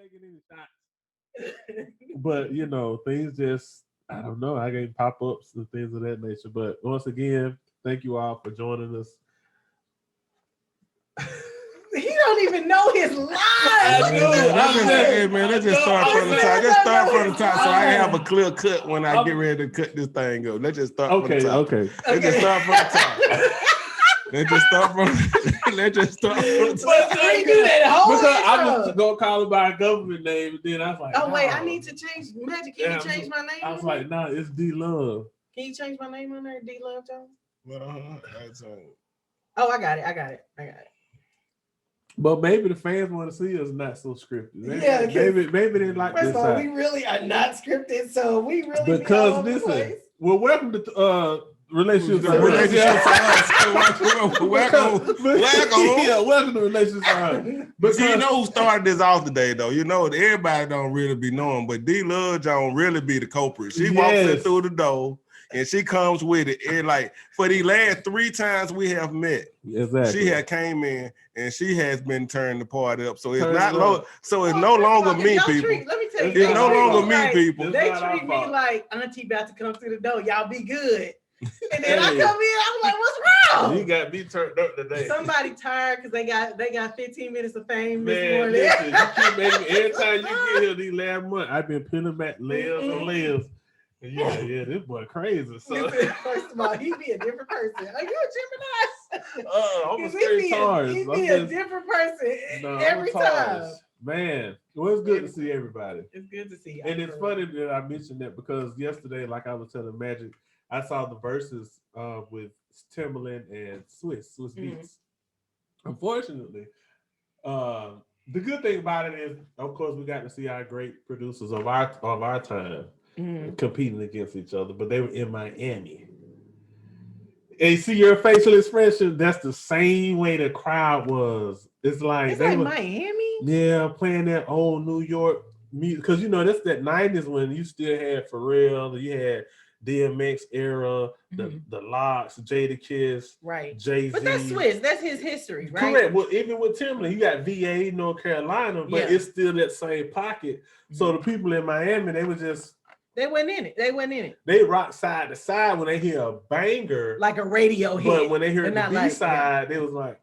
taking any shots. But you know, things just I don't know. I get pop ups and things of that nature. But once again, thank you all for joining us. He don't even know his lines. Hey man, let's just start from the top. Just start from the top so I can have a clear cut when I get ready to cut this thing up. Let's just start from the top. Okay. Let's just start from the top. Let's just start from the top. Redo that whole Because I intro. was gonna call it by a government name, and then I was like, Oh wait, no. I need to change. Magic, can you change my name? I was on there? like, nah, it's D Love. Can you change my name on there, D Love Jones? That's Oh, I got it. But maybe the fans want to see us not so scripted. Yeah, Maybe they like First this of all, side. we really are not scripted, so we really be all Because over the listen, place. well, welcome to relationships. Welcome. Yeah, welcome to relationships. But see, you know who started this off today, though? You know, everybody don't really be knowing, but D Love don't really be the culprit. She walks in through the door and she comes with it. And like for the last 3 times we have met, exactly. she had came in and she has been turning the party up. So it's Turn not it low. up. So it's no longer me, people. Let me tell you, It's they It's no treat longer me me, like- people. They It's not treat our me fault. like Auntie about to come through the door. Y'all be good. And then I Hey. come in, I'm like, what's You wrong? got me turned up today. Somebody tired because they got 15 minutes of fame this Man, morning. listen, you keep making every time you get here these last months, I've been peeling back layers and layers. And you like, yeah, this boy crazy. So Listen, first of all, he be a different person. Are you a Gemini? I'm a 'Cause straight Taurus. He I'm be a just- different person no, I'm a every time. Taurus. Man, well, it's good to see everybody. It's good to see you. And it's funny that I mentioned that because yesterday, like I was telling Magic, I saw the verses with Timberland and Swiss Beats. Unfortunately, the good thing about it is, of course, we got to see our great producers of our time competing against each other, but they were in Miami. And you see your facial expression, that's the same way the crowd was. It's like It's they like were, Miami. yeah, playing that old New York music. Because you know, that's that 90s when you still had Pharrell, you had DMX era, the Locks, Jada Kiss, Right. Jay-Z. But that's Swiss. That's his history, right? Correct. Well, even with Timberland, you got VA, North Carolina, but it's still that same pocket. So the people in Miami, they went in it. They rock side to side when they hear a banger, like a radio hit. But when they hear the B like, side, they was like,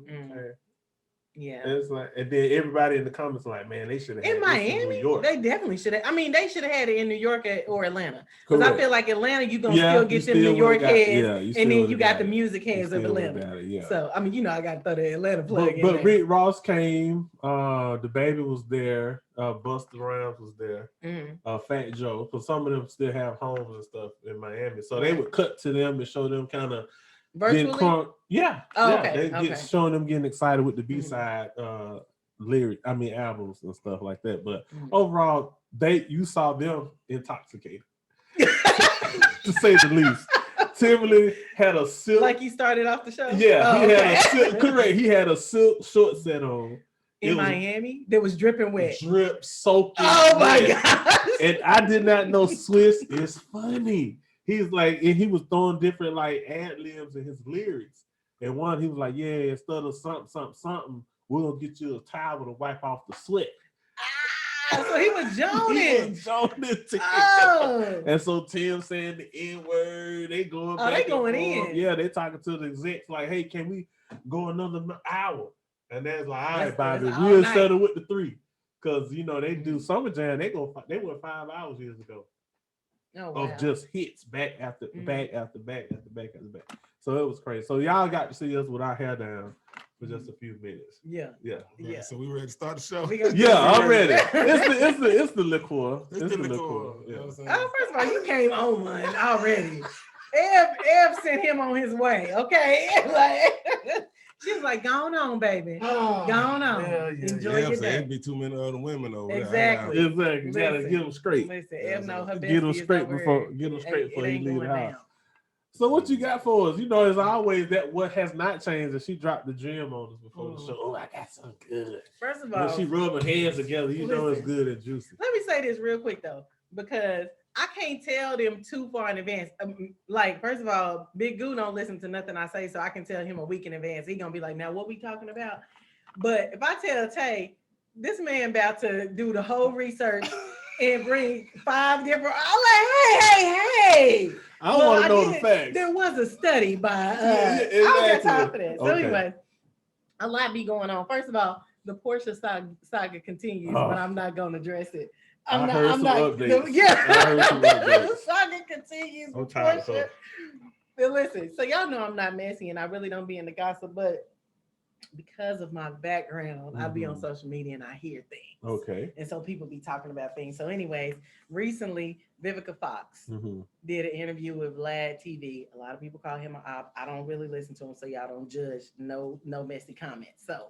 okay. Yeah. And it's like, and then everybody in the comments like, man, they should have had in this in Miami. New York. They definitely should have. I mean, they should have had it in New York or Atlanta. Because I feel like Atlanta, you gonna still get them New York heads, and then you got the music heads of Atlanta. So I mean, I got to throw the Atlanta plug in. But Rick Ross came. The Baby was there. Busta Rhymes was there. Fat Joe. So some of them still have homes and stuff in Miami. So they would cut to them and show them kind of virtually. They showing them getting excited with the B-side albums and stuff like that. But overall, you saw them intoxicated, to say the least. Timberland had a silk, like he started off the show. Yeah, he had a silk. Correct, he had a silk short set on in Miami that was dripping wet, drip soaking. Oh my god! And I did not know Swiss is funny. He's like, and he was throwing different like ad libs in his lyrics. And one, he was like, yeah, instead of something, we're gonna get you a towel to wipe off the sweat. So he was joning. And so Tim saying the N-word, they going back. They going in. Yeah, they talking to the execs like, hey, can we go another hour? And that's like, all right, Bobby, we'll settle with the 3. Because they do Summer Jam, they went 5 hours years ago. Of just hits back after back after back after back after back. So it was crazy. So y'all got to see us with our hair down for just a few minutes. Yeah. So we ready to start the show? Yeah, I'm ready. It's the liqueur. It's the liqueur. Yeah. First of all, you came on one already. Ev sent him on his way. Okay, like she was like, "Go on, baby. Go on. Enjoy your day." It'd be too many other women over there. Exactly. You gotta get them straight. Listen, Ev know her get them straight before you leave the house. So what you got for us? As always, that what has not changed is she dropped the gem on us before the show. Oh, I got something good. First of all, when she rubbed her hands together, it's good and juicy. Let me say this real quick though, because I can't tell them too far in advance. Like, first of all, Big Goo don't listen to nothing I say, so I can tell him a week in advance. He gonna be like, now what we talking about? But if I tell Tay, This man about to do the whole research and bring 5 different. I'm like, hey. I don't want to know the facts. There was a study by. Exactly. I don't got time for that. So Okay. anyway, a lot be going on. First of all, the Portia saga continues, but I'm not going to address it. I heard some updates. Yeah, I heard some updates. the saga continues. I'm with tired, Portia. But listen, so y'all know I'm not messy, and I really don't be in the gossip, but because of my background, I be on social media and I hear things. Okay. And so people be talking about things. So, anyways, recently Vivica Fox did an interview with Vlad TV. A lot of people call him an op. I don't really listen to him, so y'all don't judge. No messy comments. So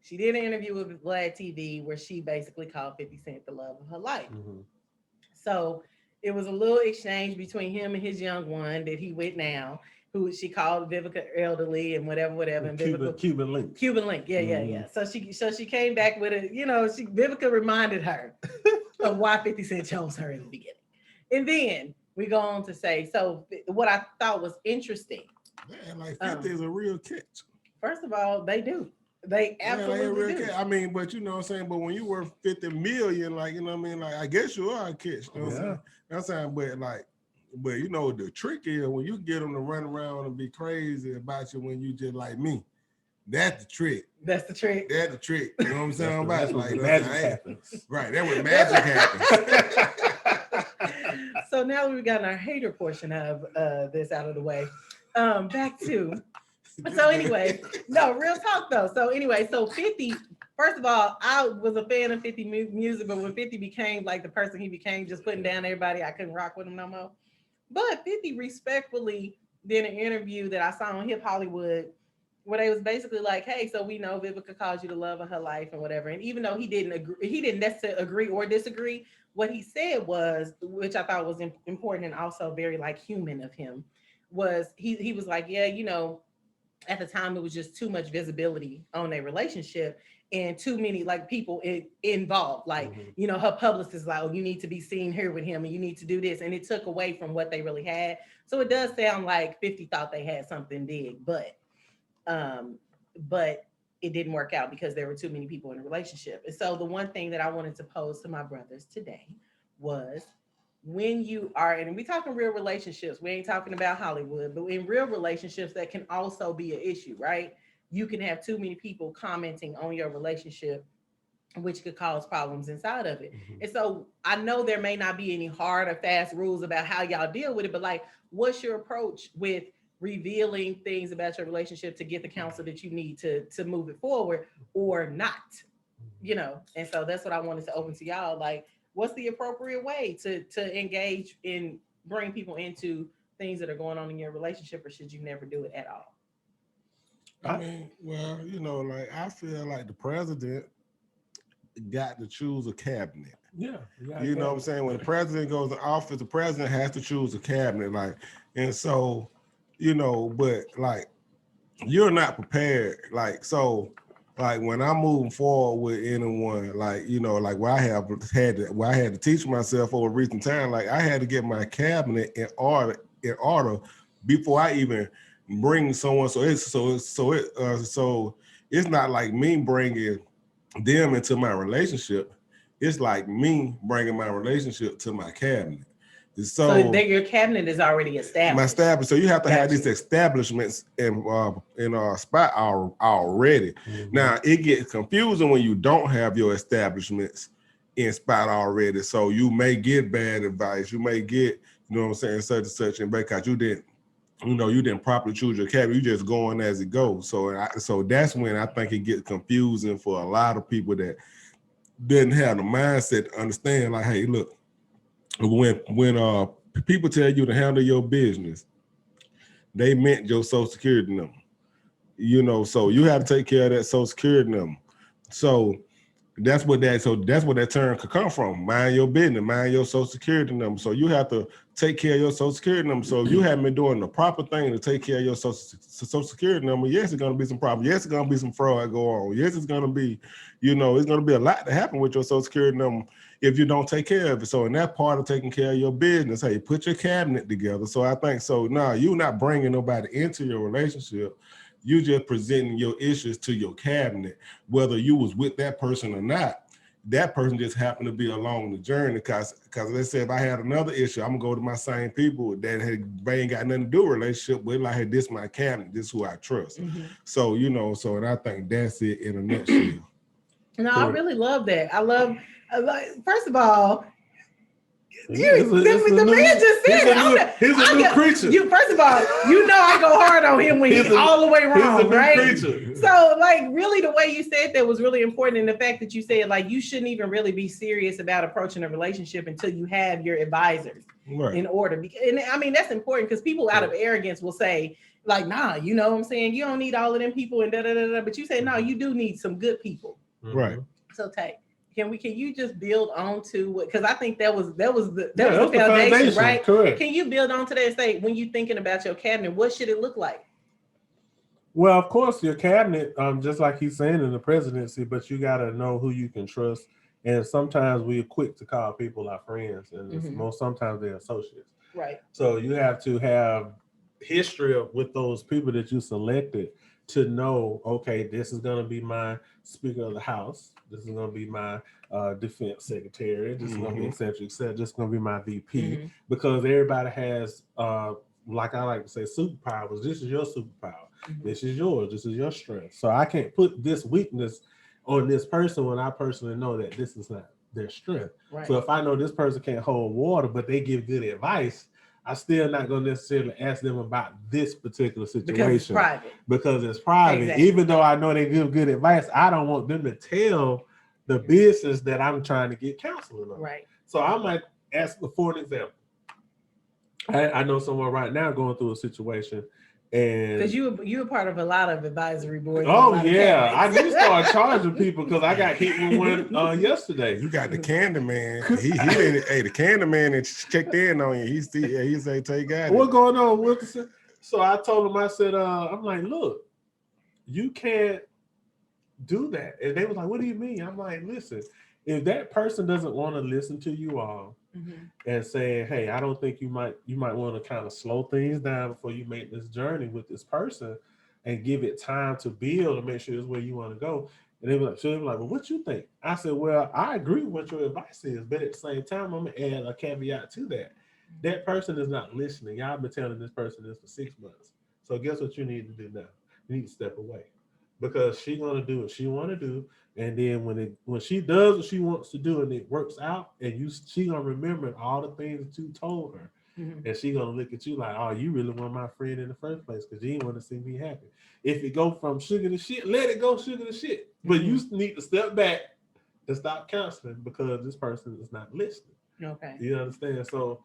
she did an interview with Vlad TV where she basically called 50 Cent the love of her life. So it was a little exchange between him and his young one that he with now, who she called Vivica elderly and whatever. And Cuban Link. Yeah. So she came back with it. Vivica reminded her of why 50 Cent chose her in the beginning. And then we go on to say, so what I thought was interesting. Man, like 50 is a real catch. First of all, they do. They absolutely do. I mean, but you know what I'm saying? But when you worth 50 million, like, you know what I mean? Like, I guess you are a catch. You know what I'm saying? That's saying, but you know, the trick is when you get them to run around and be crazy about you when you just like me. That's the trick. That's the trick. That's the trick. You know what I'm saying? That's like magic happens. Right. That's what magic happens. So now we've gotten our hater portion of this out of the way. Back to. So anyway, no, real talk though. So anyway, so 50, first of all, I was a fan of 50 music, but when 50 became like the person he became, just putting down everybody, I couldn't rock with him no more. But 50 respectfully did an interview that I saw on Hip Hollywood where they was basically like, hey, so we know Vivica calls you the love of her life and whatever. And even though he didn't necessarily agree or disagree, what he said was, which I thought was important and also very like human of him, was he was like, yeah, you know, at the time it was just too much visibility on their relationship and too many like people involved. Like, you know, her publicist like, oh, you need to be seen here with him and you need to do this. And it took away from what they really had. So it does sound like 50 thought they had something big, but it didn't work out because there were too many people in the relationship. And so the one thing that I wanted to pose to my brothers today was, when you are, and we talking real relationships, we ain't talking about Hollywood, but in real relationships that can also be an issue, right? You can have too many people commenting on your relationship, which could cause problems inside of it. And so I know there may not be any hard or fast rules about how y'all deal with it, but like, what's your approach with revealing things about your relationship to get the counsel that you need to move it forward or not, you know? And so that's what I wanted to open to y'all. Like, what's the appropriate way to engage in bring people into things that are going on in your relationship, or should you never do it at all? I mean, well, you know, like I feel like the president got to choose a cabinet. Yeah. You know what I'm saying? When the president goes to office, the president has to choose a cabinet. Like, and so, you know, but like you're not prepared. Like, so like when I'm moving forward with anyone, like, you know, like where I had to teach myself over recent time, like I had to get my cabinet in order before I even bring someone. So it's not like me bringing them into my relationship. It's like me bringing my relationship to my cabinet. So your cabinet is already established. So you have to have these establishments in spot already. Now it gets confusing when you don't have your establishments in spot already. So you may get bad advice. You may get, you know what I'm saying, such and such, and because you didn't properly choose your cabinet. You just going as it goes. So that's when I think it gets confusing for a lot of people that didn't have the mindset to understand. Like, hey, look. When people tell you to handle your business, they meant your Social Security number. You know, so you have to take care of that Social Security number. So that's what that term could come from. Mind your business, mind your Social Security number. So you have to take care of your Social Security number. So if you haven't been doing the proper thing to take care of your Social Security number, yes, it's going to be some problems. Yes, it's going to be some fraud go on. Yes, it's going to be, you know, it's going to be a lot to happen with your Social Security number if you don't take care of it. So in that part of taking care of your business, hey, put your cabinet together. So I think so. No, you're not bringing nobody into your relationship. You just presenting your issues to your cabinet, whether you was with that person or not. That person just happened to be along the journey. Because let's say if I had another issue, I'm gonna go to my same people that ain't got nothing to do with relationship with. Like, hey, this my cabinet, this who I trust. So and I think that's it in a nutshell. No, I really love that. I love first of all, the man just said he's a new creature. First of all, I go hard on him when he's all the way wrong, right? Creature. So, really, the way you said that was really important, and the fact that you said you shouldn't even really be serious about approaching a relationship until you have your advisors in order. And I mean, that's important because people out of arrogance will say, nah, you know what I'm saying? You don't need all of them people and da da da da. But you say, no, you do need some good people, right? So, Tay, can you just build on to what? Because I think that was the foundation, right? Correct. Can you build on to that and say, when you're thinking about your cabinet, what should it look like? Well, of course, your cabinet, just like he's saying in the presidency, but you got to know who you can trust. And sometimes we're quick to call people our friends, and sometimes they're associates. Right. So you have to have history with those people that you selected to know, okay, this is going to be my Speaker of the House. This is going to be my defense secretary. This is going to be et cetera, et cetera. This is going to be my VP, because everybody has, like I like to say, superpowers. This is your superpower. This is yours. This is your strength. So I can't put this weakness on this person when I personally know that this is not their strength. Right. So if I know this person can't hold water, but they give good advice, I'm still not going to necessarily ask them about this particular situation because it's private. Exactly. Even though I know they give good advice, I don't want them to tell the business that I'm trying to get counseling on. Right. So I might ask for an example. I know someone right now going through a situation, and because you were part of a lot of advisory boards. Oh yeah, I need to start charging people because I got hit with one yesterday. You got the candy man. He didn't. Hey, the candy man that checked in on you. He said, "Take God." What going on, Wilkerson? So I told him. I said, "I'm like, look, you can't do that." And they was like, "What do you mean?" I'm like, "Listen, if that person doesn't want to listen to you all." And saying, hey, I don't think you might want to kind of slow things down before you make this journey with this person and give it time to build and make sure it's where you want to go. And they were like, well, what you think? I said, well, I agree with what your advice is, but at the same time, I'm gonna add a caveat to that. That person is not listening. Y'all been telling this person this for 6 months. So guess what you need to do now? You need to step away. Because she's gonna do what she want to do, and then when she does what she wants to do and it works out, and she gonna remember all the things that you told her, and she gonna look at you like, oh, you really weren't my friend in the first place because you didn't want to see me happy. If it go from sugar to shit, let it go sugar to shit. But you need to step back and stop counseling because this person is not listening. Okay, you understand? So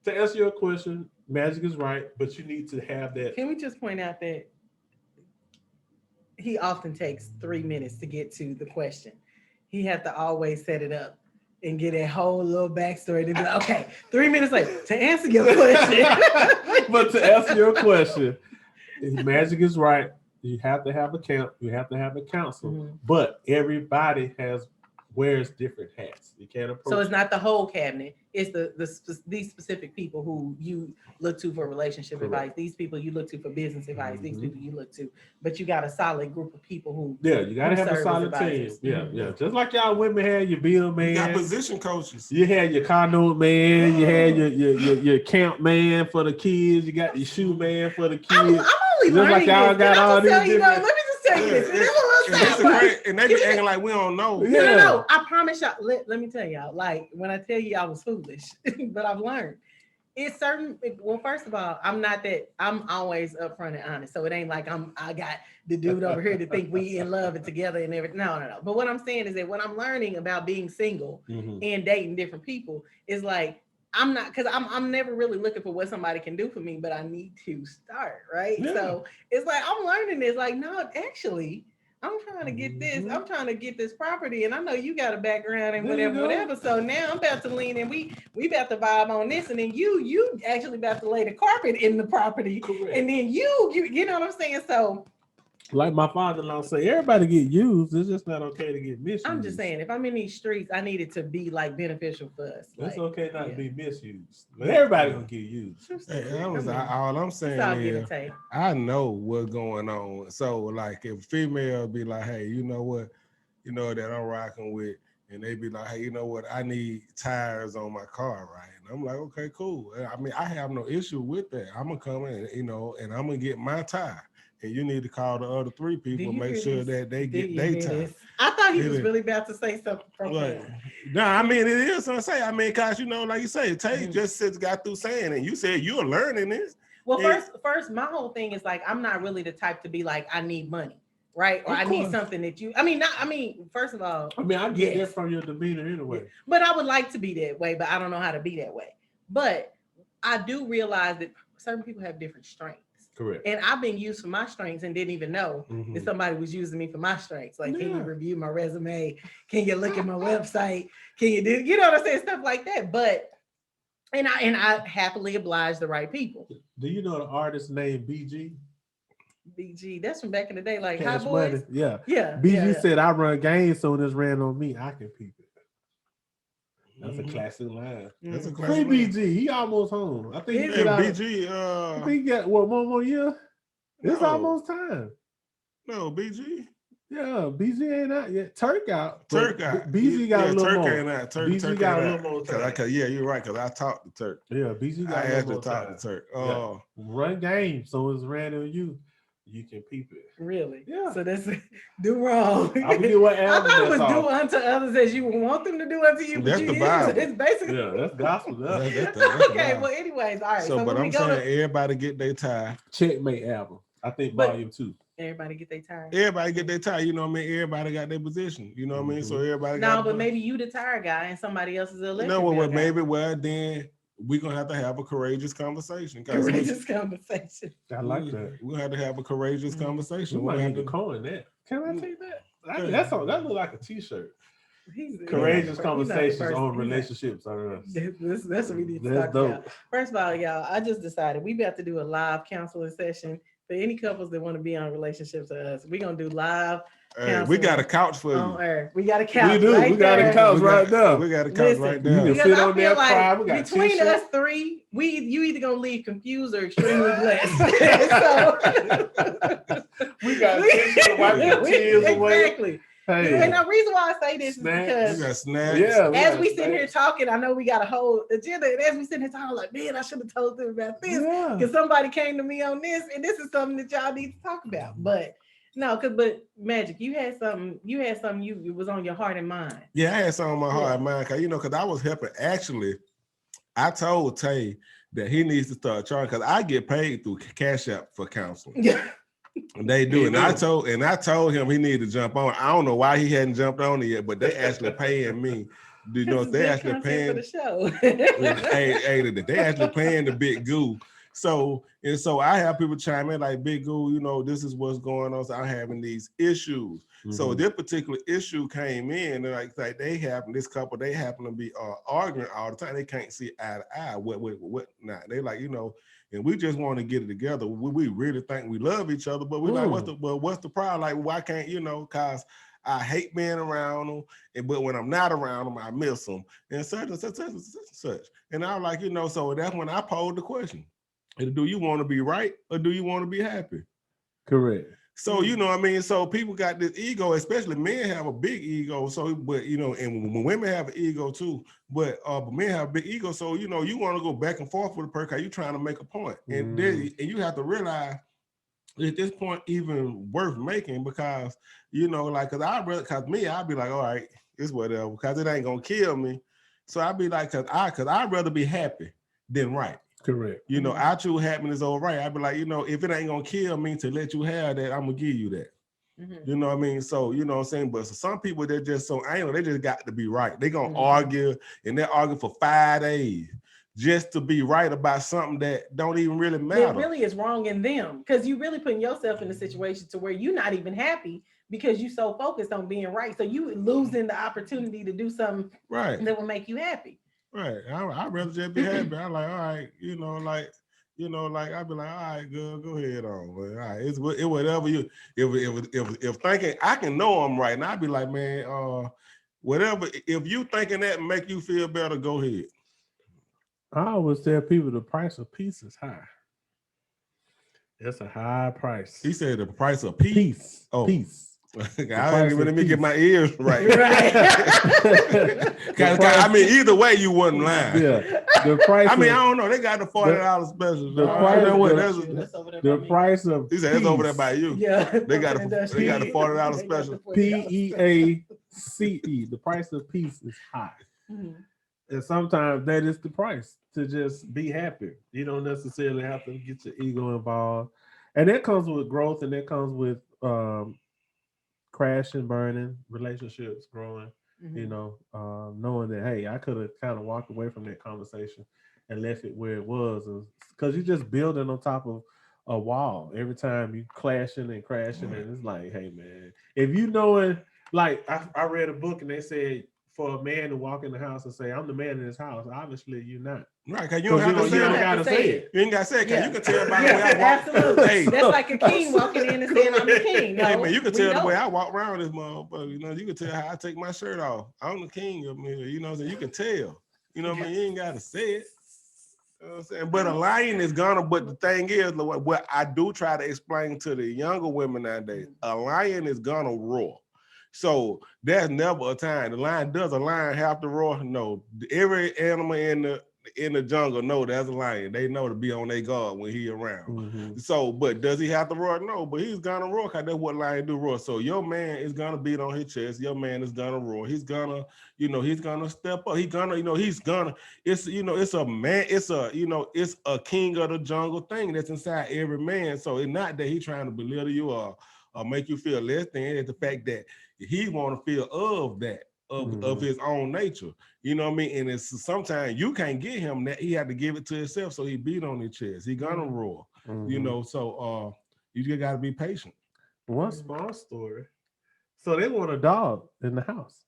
to answer your question, Magic is right, but you need to have that. Can we just point out that he often takes 3 minutes to get to the question. He has to always set it up and get a whole little backstory to be like, okay, 3 minutes later, to answer your question. But to answer your question, Magic is right. You have to have a camp. You have to have a counsel. But everybody wears different hats. You can't approach. So it's not the whole cabinet. It's these specific people who you look to for relationship advice. These people you look to for business advice. These people you look to. But you got a solid group of people who. Yeah, you got to have a solid team. Yeah. Just like y'all women had your bill man. You got position coaches. You had your conduit man. You had your camp man for the kids. You got your shoe man for the kids. I'm only learning like y'all this. got all these. Let me just tell you this. And they be acting like we don't know. No. I promise y'all. Let me tell y'all. Like when I tell you I was foolish, but I've learned. It's certain. Well, first of all, I'm not that. I'm always upfront and honest. So it ain't like I got the dude over here to think we in love and together and everything. No. But what I'm saying is that what I'm learning about being single and dating different people is like I'm not, because I'm never really looking for what somebody can do for me, but I need to start, right? Yeah. So it's like I'm learning this. Like, no, actually, I'm trying to get this. I'm trying to get this property, and I know you got a background and whatever. So now I'm about to lean in. We about to vibe on this, and then you actually about to lay the carpet in the property. Correct. And then you know what I'm saying. So Like my father-in-law say, everybody get used. It's just not okay to get misused. I'm just saying, if I'm in these streets, I need it to be like beneficial for us. It's Like, okay not to yeah. be misused. But everybody gonna get used. Hey, that was I mean, all I'm it's all saying give is and take. I know what's going on. So like if female be like, hey, you know what, that I'm rocking with, and they be like, hey, you know what, I need tires on my car, right? And I'm like, okay, cool. I mean, I have no issue with that. I'm gonna come in, and I'm gonna get my tire. And you need to call the other 3 people, make sure that they get their time. I thought he was really about to say something from Like, no, I mean, it is what I say. I mean, cause like you say, Tay just got through saying, and you said you're learning this. Well, first, my whole thing is like, I'm not really the type to be like, I need money, right? Or I need something that you, first of all. I mean, I get that from your demeanor anyway. But I would like to be that way, but I don't know how to be that way. But I do realize that certain people have different strengths. Correct. And I've been used for my strengths and didn't even know that somebody was using me for my strengths. Like, can you review my resume? Can you look at my website? Can you do, you know what I'm saying? Stuff like that. But, and I happily oblige the right people. Do you know the artist named BG? BG, that's from back in the day, like Cash Hot Boys. Money. Yeah. Yeah. BG said, I run games, so this ran on me. I can peep it. That's a classic line. That's a Free classic BG. He almost home. I think he line. got BG. I think he got one more year. It's almost time. No, BG. Yeah, BG ain't out yet. Turk out. BG got a little Turk more. ain't out. BG got a little more time. Yeah, you're right. Cause I talked to Turk. Yeah, BG got I a had little to more talk time. to Turk. Yeah. Run game, so it's ran on you. You can peep it. Really? Yeah. So that's do wrong. I forget what I album thought it was that's do off. unto others as you want them to do unto you. That's But the you Bible. It's basically That's gospel. That's okay. Well, anyways, all right. So but I'm saying everybody get their tie. Checkmate album. I think volume 2. Everybody get their tire. Everybody get their tie. You know what I mean? Everybody got their position. You know what I mean? So everybody got. But maybe you the tire guy and somebody else is the electric. No, well, guy. maybe. Well, then we're gonna have to have a courageous conversation. Courageous conversation. I like that. We're gonna have to have a courageous conversation. We might need to coin that. Can I take that? That look like a t-shirt. Courageous conversations on relationships. That's what we need to talk about. First of all, y'all, I just decided we about to do a live counseling session for any couples that want to be on relationships with us. We're gonna do live. Hey, we got a couch for you. We got a couch. We do. Right we got there. a couch right there. We got a couch right there. You can sit on there, cry. We got between t-shirts. us 3, you either gonna leave confused or extremely blessed. So we got t-shirts, wipe your tears away. Exactly. Hey. And the reason why I say this is because we got snacks. As we sit here talking, I know we got a whole agenda. And as we sit here talking, I'm like, man, I should have told them about this because somebody came to me on this, and this is something that y'all need to talk about. But no, but Magic, you had something. You was on your heart and mind. Yeah, I had something on my heart and mind because I was helping. Actually, I told Tay that he needs to start charging because I get paid through Cash App for counseling. Yeah. They do, and I told him he needed to jump on. I don't know why he hadn't jumped on it yet, but they actually paying me. Do you know if they actually paying for the show? They actually paying the Big Goo. So I have people chime in like, Big Goo, this is what's going on. So I'm having these issues. Mm-hmm. So this particular issue came in, and like they happen to be arguing all the time. They can't see eye to eye. What not? They like, and we just want to get it together. We really think we love each other, but we like, what's the problem? Like, why can't, cause I hate being around them, but when I'm not around them, I miss them, and such and such and such. And I'm like, so that's when I posed the question. Do you want to be right or do you want to be happy? Correct. So, you know what I mean? So people got this ego, especially men have a big ego. So, but, and when women have an ego too, but men have a big ego. So, you want to go back and forth with a person because you're trying to make a point. And then, and you have to realize at this point, even worth making because, cause me, I'd be like, all right, it's whatever, because it ain't going to kill me. So I'd be like, cause I'd rather be happy than right. Correct. I choose happiness over right. I'd be like, if it ain't gonna kill me to let you have that, I'm gonna give you that. Mm-hmm. You know what I mean? So, you know what I'm saying? But some people, they're just so anal, they just got to be right. They're gonna argue, and they're arguing for 5 days just to be right about something that don't even really matter. It really is wrong in them because you really putting yourself in a situation to where you're not even happy because you're so focused on being right. So you losing the opportunity to do something that will make you happy. Right. I'd rather just be happy. I'm like, all right, You know, like I'd be like, all right, girl, go ahead on. But, all right, it's whatever you. If thinking I can know I'm right, and I'd be like, man, whatever. If you thinking that make you feel better, go ahead. I always tell people the price of peace is high. It's a high price. He said the price of peace. Peace. Oh. Peace. I didn't even let me get my ears right. Right. I mean, either way, you wasn't lying. Yeah. The price. I mean, I don't know. They got the $40 special. the I price- know what the- that's. That's over there The by me. price of He said it's over there peace. by you. Yeah. They got a $40 special. PEACE. The price of peace is high. Mhm. And sometimes that is the price to just be happy. You don't necessarily have to get your ego involved. And that comes with growth, and that comes with crashing, burning, relationships growing, you know, knowing that, hey, I could have kind of walked away from that conversation and left it where it was. Because you're just building on top of a wall every time you clashing and crashing. And it's like, hey, man, if you know it, like I read a book and they said, for a man to walk in the house and say, I'm the man in this house, obviously you're not. Right, because you don't have to you say don't it. gotta say it. You ain't got to say it, because Yeah. you can tell by the way I walk. Absolutely. Hey. That's like a king walking in and saying, I'm the king. No, Hey, man, you can we tell the know. way I walk around this motherfucker. You know, you can tell how I take my shirt off. I'm the king of me. You know what I'm saying? You can tell. You know what I mean? You ain't got to say it. You know what I'm saying? But a lion is gonna, but the thing is, what I do try to explain to the younger women nowadays, a lion is gonna roar. So there's never a time. A lion have to roar? No. Every animal in the jungle know there's a lion. They know to be on their guard when he around. Mm-hmm. So, but does he have to roar? No, but he's gonna roar because that's what lion do, roar. So your man is gonna beat on his chest. Your man is gonna roar. He's gonna, he's gonna step up. He's gonna, it's a man, it's a king of the jungle thing that's inside every man. So it's not that he's trying to belittle you or make you feel less than. It's the fact that he want to feel of that. Of his own nature, you know what I mean? And it's sometimes you can't get him that. He had to give it to himself, so he beat on his chest. He gonna roar, so you just gotta be patient. One small story. So they want a dog in the house.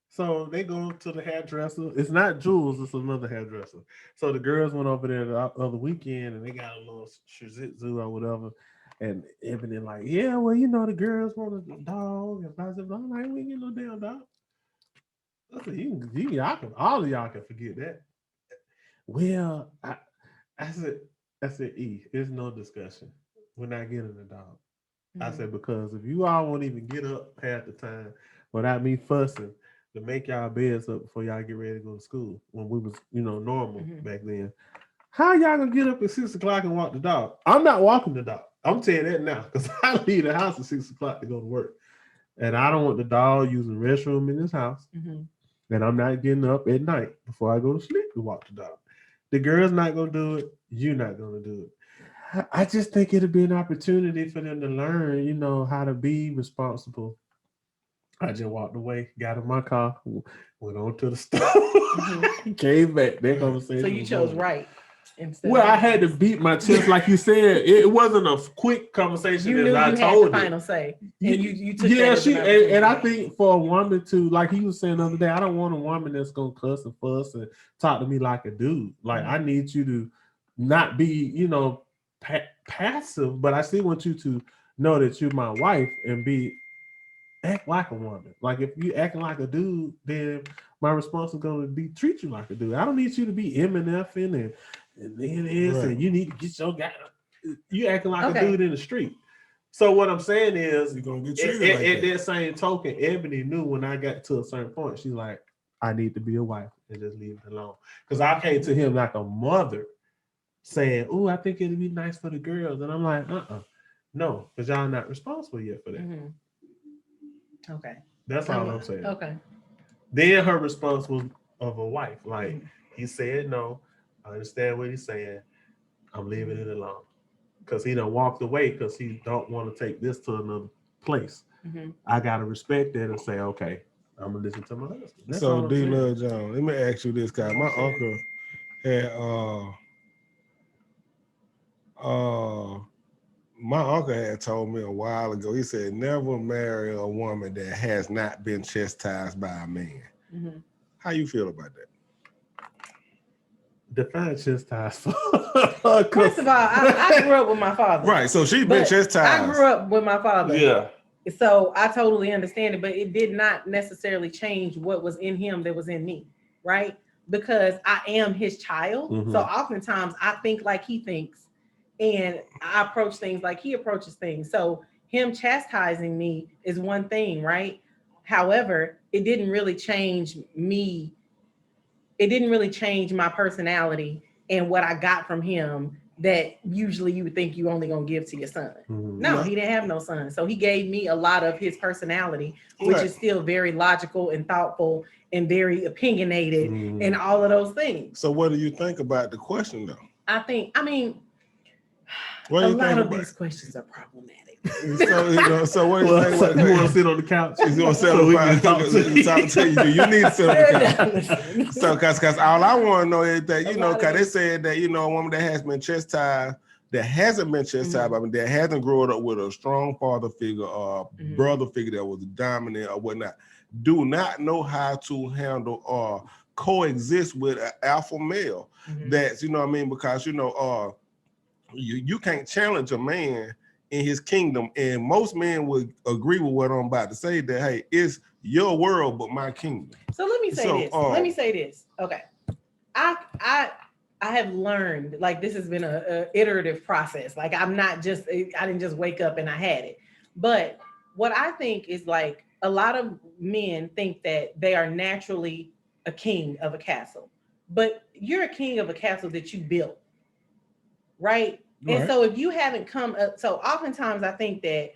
So they go to the hairdresser. It's not Jules, it's another hairdresser. So the girls went over there the other weekend and they got a little Shih Tzu or whatever. And Ebony like, yeah, well, the girls want a dog. And I said, I'm like, we ain't get no damn dog. I said, all of y'all can forget that. Well, I said, E, there's no discussion. We're not getting a dog. I said, because if you all won't even get up half the time without me fussing to make y'all beds up before y'all get ready to go to school when we was, normal back then, how y'all gonna get up at 6 o'clock and walk the dog? I'm not walking the dog. I'm telling you that now because I leave the house at 6 o'clock to go to work. And I don't want the dog using the restroom in this house. And I'm not getting up at night before I go to sleep to walk the dog. The girl's not gonna do it. You're not gonna do it. I just think it'll be an opportunity for them to learn, how to be responsible. I just walked away, got in my car, went on to the store, came back. That conversation. So you chose right. Well, I had to beat my chest, like you said. It wasn't a quick conversation. You knew I you told had the you. final say, and you took Yeah, that as and I think for a woman to, like he was saying the other day, I don't want a woman that's gonna cuss and fuss and talk to me like a dude. Like I need you to not be, passive, but I still want you to know that you're my wife and act like a woman. Like if you acting like a dude, then my response is gonna be treat you like a dude. I don't need you to be MNFing and and you need to get your guy. You acting like a dude in the street. So what I'm saying is, you're gonna get treated at that same token, Ebony knew when I got to a certain point, she's like, I need to be a wife and just leave it alone. Because I came to him like a mother saying, oh, I think it'd be nice for the girls. And I'm like, no, because y'all not responsible yet for that. Okay. That's all I'm saying. Okay. Then her response was of a wife. Like, he said no. I understand what he's saying. I'm leaving it alone. Because he done walked away because he don't want to take this to another place. I got to respect that and say, okay, I'm going to listen to my husband. That's so, D. Love John, let me ask you this, guy. My uncle had, told me a while ago, he said, never marry a woman that has not been chastised by a man. How you feel about that? define chastise. First of all, I grew up with my father. Right. So she's been But chastised. I grew up with my father. Yeah. So I totally understand it, but it did not necessarily change what was in him that was in me, right? Because I am his child. Mhm. So oftentimes I think like he thinks, and I approach things like he approaches things. So him chastising me is one thing, right? However, it didn't really change me. It didn't really change my personality and what I got from him that usually you would think you only gonna give to your son. Mhm. No, Right. he didn't have no son. So he gave me a lot of his personality, which Right. is still very logical and thoughtful and very opinionated Mhm. and all of those things. So what do you think about the question though? I mean, What do a you lot think of about? these questions are problematic. So what do you Well, think so about? you want to sit on the couch? He's gonna sit So on we the can talk to you. talk to you. You need to sit on the couch. Listen. So, cause all I want to know is that, A you know, lot of cause they it. said that, you know, a woman that has been chastised, that hasn't been chastised, Mhm. but that hasn't grown up with a strong father figure or Mhm. brother figure that was dominant or whatnot, do not know how to handle or coexist with an alpha male. Mhm. That's, you know what I mean? Because, you know, you can't challenge a man in his kingdom. And most men would agree with what I'm about to say, that, hey, it's your world, but my kingdom. So let me say So, this. Let me say this. Okay. I have learned, like, this has been a iterative process. Like, I didn't just wake up and I had it. But what I think is, like, a lot of men think that they are naturally a king of a castle, but you're a king of a castle that you built, right? And Right. so if you haven't come up, so oftentimes I think that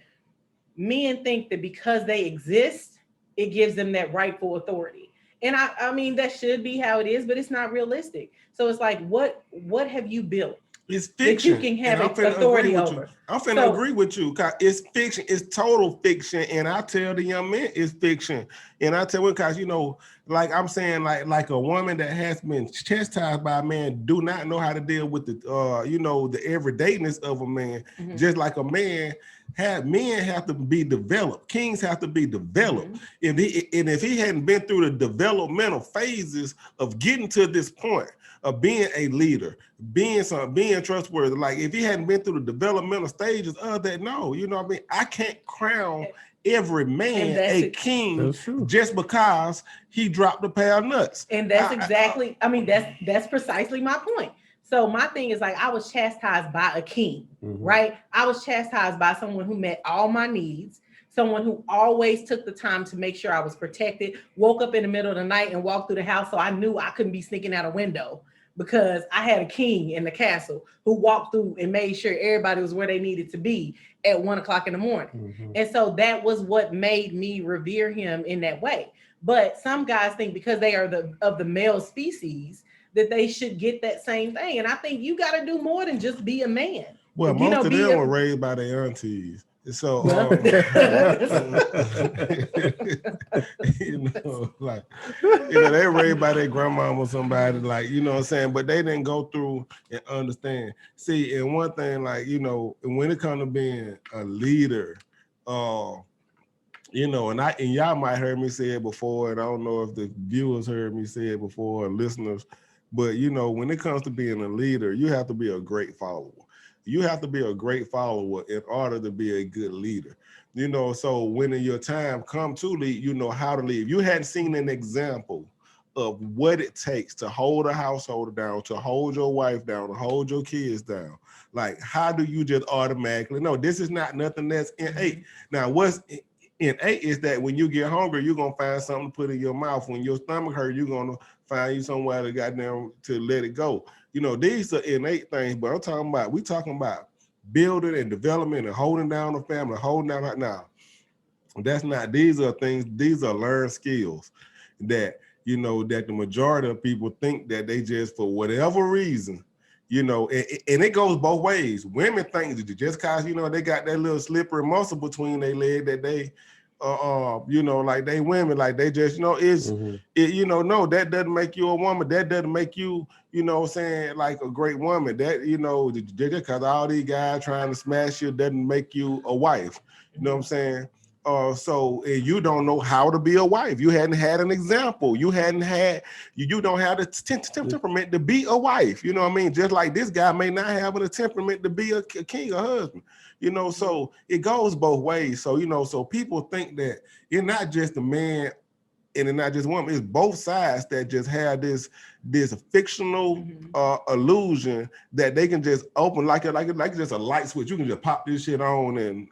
men think that because they exist, it gives them that rightful authority. And I mean, that should be how it is, but it's not realistic. So it's like, what have you built It's that fiction. you can have And I'm finna authority agree with over? you. I'm finna So- agree with you. 'Cause it's fiction. It's total fiction. And I tell the young men it's fiction. And I tell them, because, you know, like I'm saying, like a woman that has been chastised by a man do not know how to deal with the you know, the everydayness of a man. Mhm. Just like a man, men have to be developed. Kings have to be developed. Mhm. If he hadn't been through the developmental phases of getting to this point of being a leader, being trustworthy, like if he hadn't been through the developmental stages of that, no, you know what I mean? I can't crown every man And that's a it. king That's true. just because he dropped a pair of nuts. And that's exactly, I mean, that's precisely my point. So my thing is, like, I was chastised by a king, Mhm. right? I was chastised by someone who met all my needs, someone who always took the time to make sure I was protected, woke up in the middle of the night and walked through the house so I knew I couldn't be sneaking out a window, because I had a king in the castle who walked through and made sure everybody was where they needed to be at 1:00 in the morning. Mhm. And so that was what made me revere him in that way. But some guys think because they are of the male species that they should get that same thing. And I think you got to do more than just be a man. Well, You most know, of be them a- were raised by their aunties. So, Well, you know, like, you know, they raised by their grandmama or somebody, like, you know what I'm saying? But they didn't go through and understand. See, and one thing, like, you know, when it comes to being a leader, you know, and y'all might heard me say it before, and I don't know if the viewers heard me say it before, or listeners, but, you know, when it comes to being a leader, you have to be a great follower. You have to be a great follower in order to be a good leader. You know, so when your time come to lead, you know how to lead. If you hadn't seen an example of what it takes to hold a household down, to hold your wife down, to hold your kids down, like, how do you just automatically know? This is not nothing that's innate. Now, what's innate is that when you get hungry, you're gonna find something to put in your mouth. When your stomach hurt, you're gonna find you somewhere to goddamn to let it go. You know, these are innate things, but we talking about building and development and holding down the family, holding down now. That's not, these are things, these are learned skills that, you know, that the majority of people think that they just, for whatever reason, you know, and it goes both ways. Women think that just cause, you know, they got that little slippery muscle between their leg that they, you know, like they women, like they just, you know, you know, no, that doesn't make you a woman. That doesn't make you, you know what I'm saying, like a great woman. That, you know, just because all these guys trying to smash you doesn't make you a wife. You know what I'm saying? So you don't know how to be a wife. You hadn't had an example. You hadn't had, you don't have the temperament to be a wife. You know what I mean? Just like this guy may not have a temperament to be a king or husband. You know, so it goes both ways. So, you know, so people think that it's not just a man and it's not just woman. It's both sides that just have this fictional illusion that they can just open like just a light switch. You can just pop this shit on and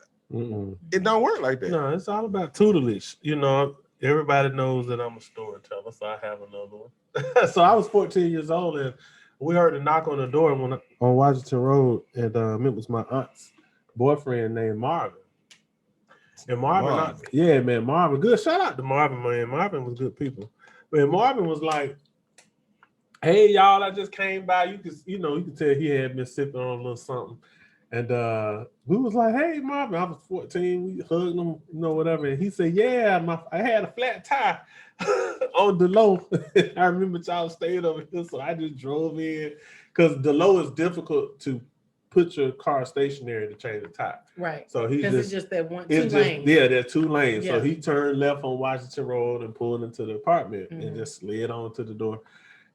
it don't work like that. No, it's all about tutelage. You know, everybody knows that I'm a storyteller, so I have another one. So I was 14 years old, and we heard a knock on the door on Washington Road, and it was my aunt's boyfriend named Marvin. And Marvin. Yeah, man, Marvin, good. Shout out to Marvin, man. Marvin was good people. Man, Marvin was like, "Hey, y'all, I just came by. You could tell he had been sipping on a little something." And we was like, "Hey, Marvin," I was 14. We hugged him, whatever. And he said, "Yeah, I had a flat tire on Delow." I remember y'all stayed over here, so I just drove in because Delow is difficult to put your car stationary to change the tire. Right. So it's just that two lanes. Yeah, there's 2 lanes. Yeah. So he turned left on Washington Road and pulled into the apartment and just slid on to the door.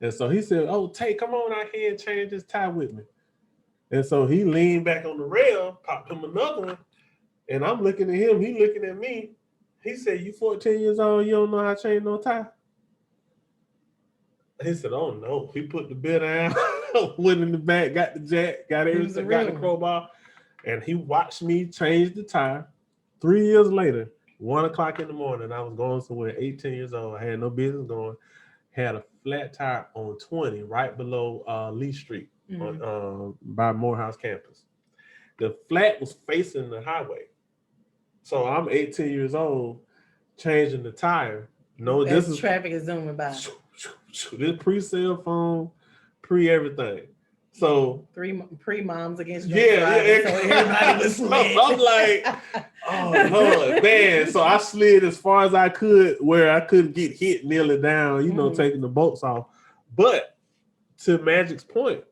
And so he said, "Oh, Tay, come on out here and change this tire with me." And so he leaned back on the rail, popped him another one, and I'm looking at him. He looking at me. He said, "You 14 years old, you don't know how to change no tire?" He said, "Oh no." He put the bit down, went in the back, got the jack, got everything, got the crowbar, and he watched me change the tire. 3 years later, 1:00 in the morning, I was going somewhere, 18 years old. I had no business going. Had a flat tire on 20 right below Lee Street. By Morehouse campus. The flat was facing the highway. So I'm 18 years old, changing the tire. No, this is traffic is zooming by. This pre-cell phone, pre-everything. So pre-moms against so everybody was I'm like, oh Lord, man. So I slid as far as I could where I couldn't get hit nearly down, taking the bolts off. But to Magic's point,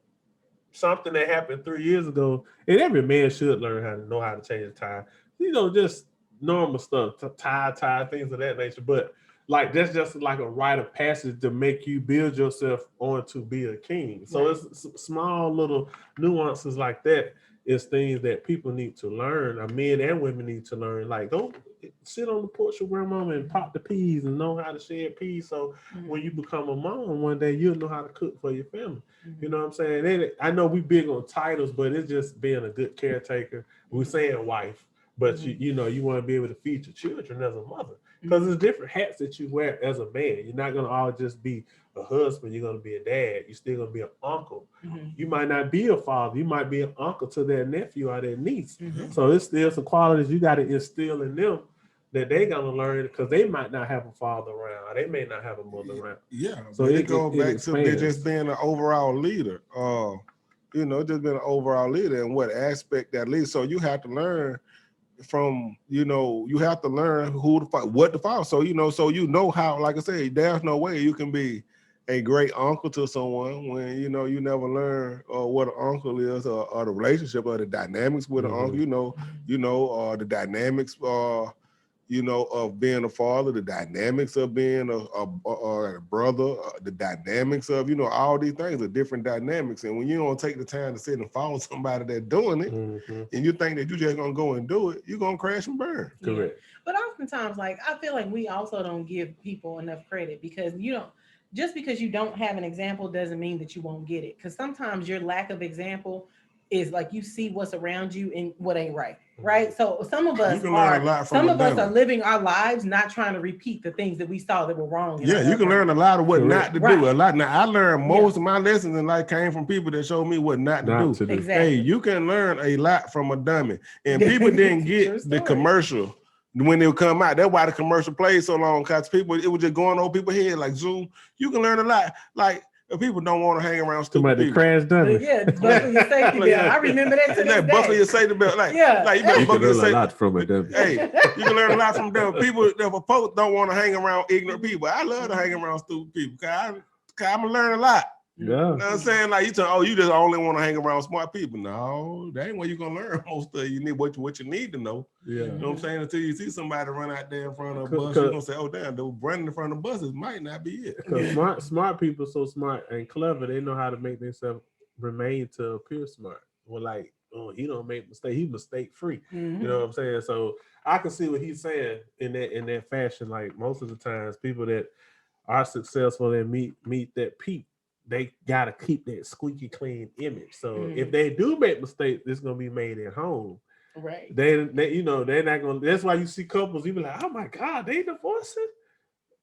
something that happened 3 years ago, and every man should learn how to change a tire. Just normal stuff, tire, things of that nature. But like that's just like a rite of passage to make you build yourself on to be a king. So it's small little nuances like that is things that people need to learn. Men and women need to learn. Like, don't sit on the porch with grandmama and pop the peas and know how to shred peas. So when you become a mom one day, you'll know how to cook for your family. You know what I'm saying? And I know we big on titles, but it's just being a good caretaker. We're saying wife, but you want to be able to feed your children as a mother. Because there's different hats that you wear as a man. You're not gonna all just be a husband. You're gonna be a dad. You're still gonna be an uncle. You might not be a father. You might be an uncle to their nephew or their niece. So it's still some qualities you got to instill in them that they're gonna learn because they might not have a father around. Or they may not have a mother around. Yeah. So it goes back to just being an overall leader. Just being an overall leader and what aspect that leads. So you have to learn from, you have to learn what to follow. So, how, like I said, there's no way you can be a great uncle to someone when, you never learn what an uncle is or the relationship or the dynamics with an uncle, the dynamics, of being a father, the dynamics of being a brother, the dynamics of, all these things are different dynamics. And when you don't take the time to sit and follow somebody that's doing it, and you think that you're just going to go and do it, you're going to crash and burn. Correct. But oftentimes, I feel like we also don't give people enough credit because just because you don't have an example doesn't mean that you won't get it. Because sometimes your lack of example is like you see what's around you and what ain't right? So some of us are living our lives not trying to repeat the things that we saw that were wrong. Yeah, you can learn a lot of what not to do. A lot. Now I learned most of my lessons in life came from people that showed me what not to do. Exactly. Hey, you can learn a lot from a dummy, and people didn't get the commercial when it would come out. That's why the commercial played so long, because it was just going over people's head like Zoom. You can learn a lot. Like, people don't want to hang around stupid people. Crash dummy. Yeah, buckle your safety belt. I remember that to this day. Buckle your safety belt. Like you can learn a lot from it. Hey, you can learn a lot from them. People that for folks don't want to hang around ignorant people. I love to hang around stupid people because I'm gonna learn a lot. You know what I'm saying? Like you tell, oh, you just only want to hang around smart people. No, that ain't where you're gonna learn most of it. You need what you need to know. Yeah. You know what I'm saying? Until you see somebody run out there in front of a bus, you're gonna say, oh damn, the running in front of buses might not be it. Because smart people so smart and clever, they know how to make themselves remain to appear smart. Well, like, oh, he don't make mistake, he mistake free. Mhm. You know what I'm saying? So I can see what he's saying in that fashion. Like most of the times, people that are successful and meet that peak, they gotta keep that squeaky clean image. So if they do make mistakes, it's gonna be made at home. Right. They you know, they're not gonna. That's why you see couples. You be like, oh my god, they divorcing.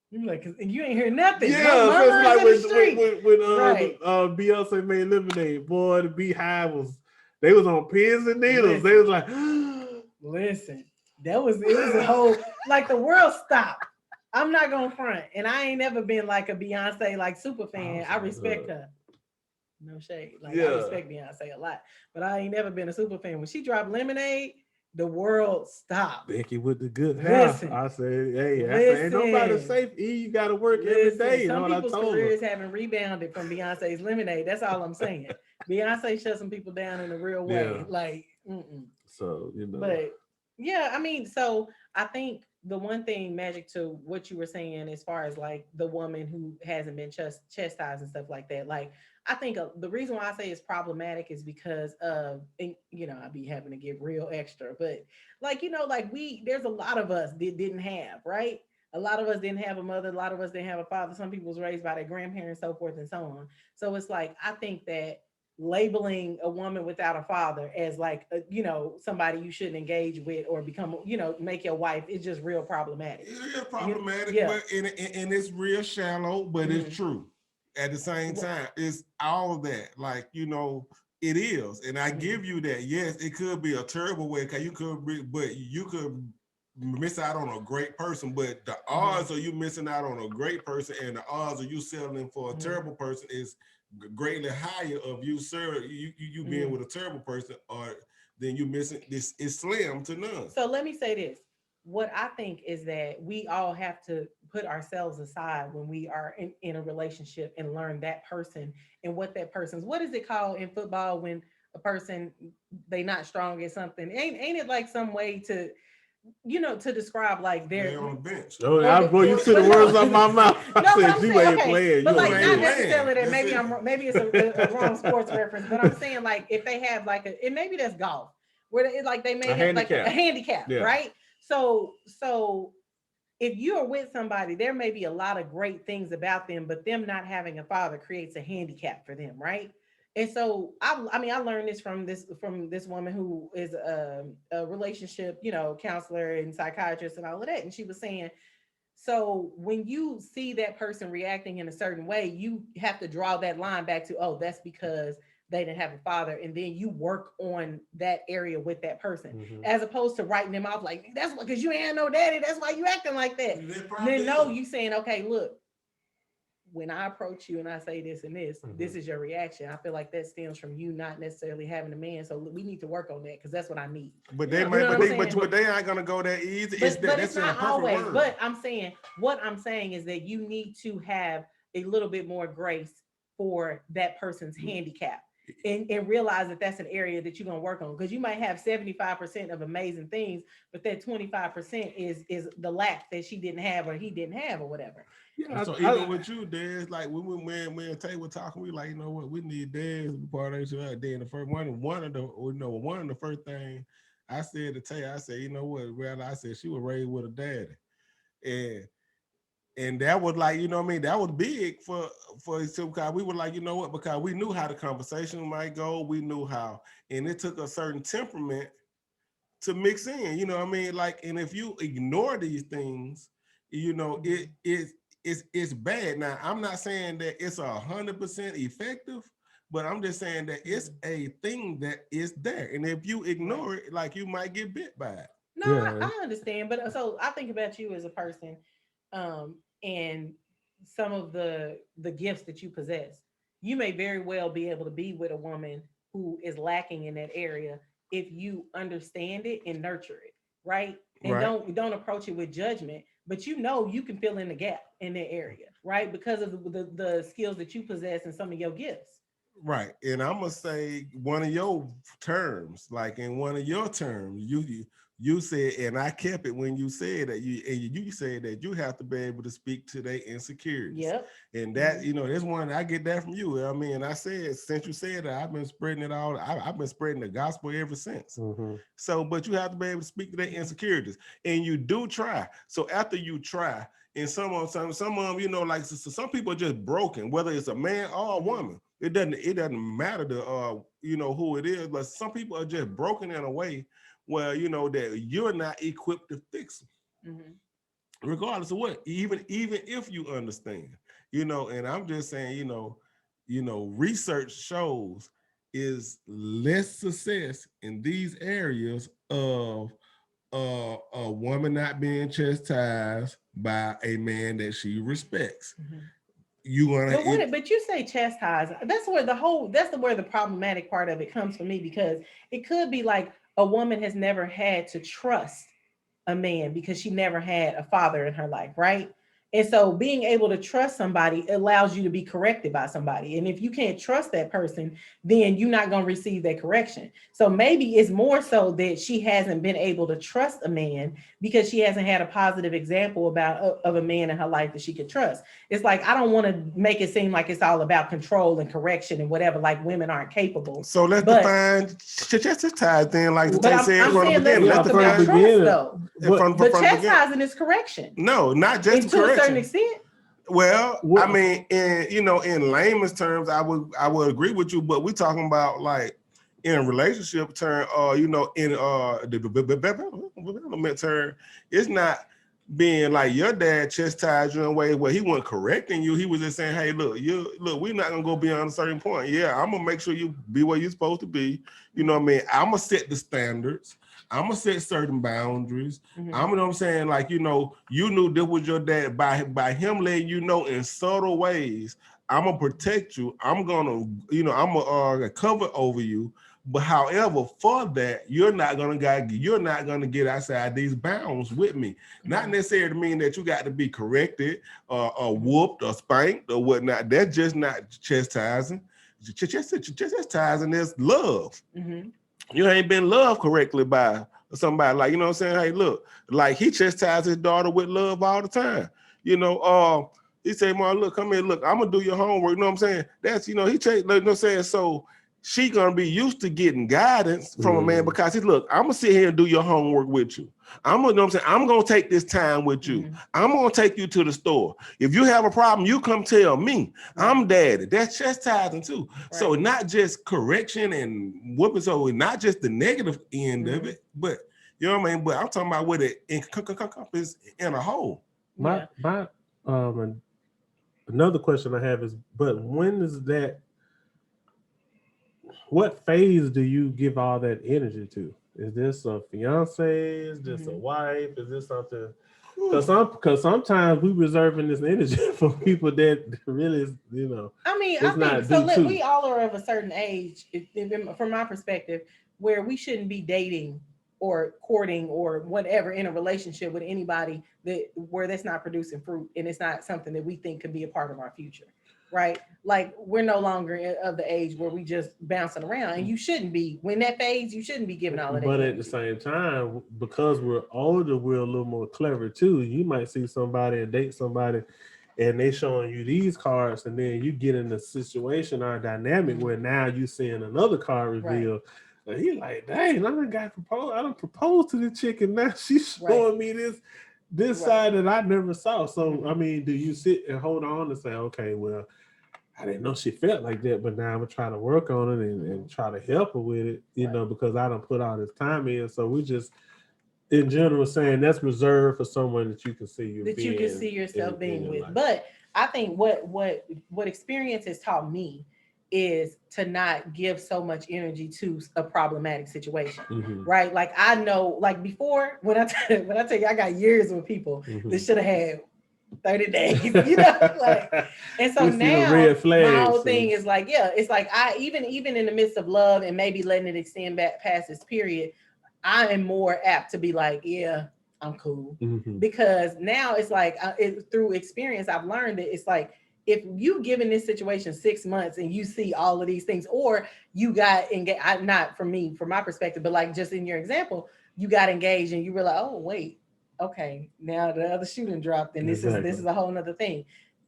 You like, cause you ain't hear nothing. Yeah, Murmurs it's in the like street. when Right. Beyonce made Lemonade. Boy, the Beehive they was on pins and needles. They was like, listen, it was a whole, like the world stopped. I'm not gonna front, and I ain't never been like a Beyonce like super fan. I respect her. No shade. Like I respect Beyonce a lot, but I ain't never been a super fan. When she dropped Lemonade, the world stopped. Becky with the good hair. I said, hey, ain't nobody safe. You got to work every day. Some people's careers haven't rebounded from Beyonce's Lemonade. That's all I'm saying. Beyonce shut some people down in a real way. Like, so you know. But yeah, I mean, so I think the one thing, Magic, to what you were saying as far as like the woman who hasn't been chastised and stuff like that, like I think the reason why I say it's problematic is because of, you know, I be having to get real extra, but like, you know, like there's a lot of us that didn't have, right? A lot of us didn't have a mother, a lot of us didn't have a father. Some people was raised by their grandparents, so forth and so on. So it's like, I think that labeling a woman without a father as like you know, somebody you shouldn't engage with or become, you know, make your wife, it's just real problematic. It's real problematic, but and it's real shallow, but it's true at the same time. It's all of that, like, you know, it is, and I give you that. Yes, it could be a terrible way, because you could miss out on a great person, but the odds of you missing out on a great person and the odds of you settling for a terrible person is greatly higher of you, sir, you being with a terrible person, or then you missing this is slim to none. So let me say this. What I think is that we all have to put ourselves aside when we are in a relationship and learn that person and what that person's, what is it called in football when a person, they not strong at something? Ain't it like some way to, you know, to describe like they're on the bench. Oh, you took the words out my mouth. I said you ain't playing. But like not necessarily that. Maybe it's a wrong sports reference. But I'm saying like if they have like and maybe that's golf where it's like they may have like a handicap, right? So if you are with somebody, there may be a lot of great things about them, but them not having a father creates a handicap for them, right? And so I mean, I learned this from this woman who is a relationship, you know, counselor and psychiatrist and all of that. And she was saying, so when you see that person reacting in a certain way, you have to draw that line back to, oh, that's because they didn't have a father. And then you work on that area with that person, as opposed to writing them off like, that's because you ain't no daddy. That's why you acting like that. Then no, you saying, okay, look, when I approach you and I say this and this, this is your reaction. I feel like that stems from you not necessarily having a man. So we need to work on that because that's what I need. But they but they aren't gonna go that easy. But it's not always. Word. But I'm saying, what I'm saying is that you need to have a little bit more grace for that person's handicap. And realize that that's an area that you're going to work on, because you might have 75% of amazing things, but that 25% is the lack that she didn't have or he didn't have or whatever. Yeah, so even with you, Dez, like when me and Tay were talking, we like, you know what, we need Dez to be part of each other. Then the first one of the first thing I said to Tay, I said, you know what, well, I said she was raised with a daddy, and that was like, you know what I mean, that was big for because we were like, you know what, because we knew how the conversation might go, we knew how, and it took a certain temperament to mix in, you know what I mean, like, and if you ignore these things, you know, it's bad. Now, I'm not saying that it's 100% effective, but I'm just saying that it's a thing that is there, and if you ignore it, like, you might get bit by it. No, I understand, but so I think about you as a person, and some of the gifts that you possess. You may very well be able to be with a woman who is lacking in that area if you understand it and nurture it, right? And don't approach it with judgment, but you know you can fill in the gap in that area. right? Because of the skills that you possess and some of your gifts. Right. And I'm gonna say one of your terms, like in one of your terms, you said, and I kept it when you said that you said that you have to be able to speak to their insecurities. Yep. And that, that's one I get that from you. I mean, I said since you said that, I've been spreading it all. I've been spreading the gospel ever since. So, but you have to be able to speak to their insecurities, and you do try. So after you try, and some of them, like some people are just broken, whether it's a man or a woman. It doesn't matter to who it is, but some people are just broken in a way where that you're not equipped to fix them. Regardless of what, even if you understand, and I'm just saying, research shows is less success in these areas of a woman not being chastised by a man that she respects. But you say chastise. That's where the problematic part of it comes for me, because it could be like a woman has never had to trust a man because she never had a father in her life, right? And so being able to trust somebody allows you to be corrected by somebody. And if you can't trust that person, then you're not going to receive that correction. So maybe it's more so that she hasn't been able to trust a man because she hasn't had a positive example of a man in her life that she could trust. It's like, I don't want to make it seem like it's all about control and correction and whatever, like women aren't capable. So let's define chastise then, like they said from the beginning. Let's define trust, though. But chastising is correction. No, not just correction. To a certain extent. Well, I mean, in layman's terms, I would agree with you, but we're talking about like in a relationship term, in the development term, it's not being like your dad chastised you in a way where he wasn't correcting you. He was just saying, hey, look, we're not gonna go beyond a certain point. Yeah, I'm gonna make sure you be where you're supposed to be. You know what I mean? I'm gonna set the standards. I'm gonna set certain boundaries. I'm saying, like, you knew this was your dad by him letting you know in subtle ways. I'm gonna protect you. I'm gonna cover over you. But however, for that, you're not gonna get outside these bounds with me. Not necessarily to mean that you got to be corrected or whooped or spanked or whatnot. That's just not chastising. Chastising is love. You ain't been loved correctly by somebody, like, what I'm saying? Hey, look, like he chastised his daughter with love all the time. He said, Mom, look, come here, look, I'm gonna do your homework. You know what I'm saying? That's, he chased, what I'm saying? So she gonna be used to getting guidance from a man because he's, look, I'm gonna sit here and do your homework with you. I'm gonna take this time with you. I'm gonna take you to the store. If you have a problem, you come tell me. I'm daddy. That's chastising too. Right. So not just correction and whooping. So not just the negative end of it, but you know what I mean. But I'm talking about what it encompasses in a whole. Another question I have is, but when is that? What phase do you give all that energy to? Is this a fiance? Is this a wife? Is this something? Because sometimes we reserving this energy for people that really is, I mean, I think so. We all are of a certain age, from my perspective, where we shouldn't be dating or courting or whatever in a relationship with anybody where that's not producing fruit and it's not something that we think could be a part of our future. Right? Like, we're no longer of the age where we just bouncing around, and you shouldn't be. When that phase, you shouldn't be giving all of that. But at the same time, because we're older, we're a little more clever too. You might see somebody and date somebody, and they showing you these cards, and then you get in a situation or a dynamic where now you seeing another card reveal. Right. And he like, dang, I done proposed to the chick, and now she's showing me this side that I never saw. So I mean, do you sit and hold on and say, okay, well, I didn't know she felt like that, but now I'm gonna try to work on it and try to help her with it, because I don't put all this time in. So we just, in general, saying that's reserved for someone that you can see you can see yourself being with. Life. But I think what experience has taught me is to not give so much energy to a problematic situation, right? Like, I know, like before, when I tell you I got years with people that should have had 30 days, and so now red flags, my whole thing is like, it's like I even in the midst of love and maybe letting it extend back past this period, I am more apt to be like, I'm cool. Mhm. Because now it's like through experience, I've learned that it's like if you given this situation 6 months and you see all of these things, or you got engaged, not from me, from my perspective, but like just in your example, you got engaged and you were like, oh wait, okay, now the other shooting dropped, and this is a whole nother thing.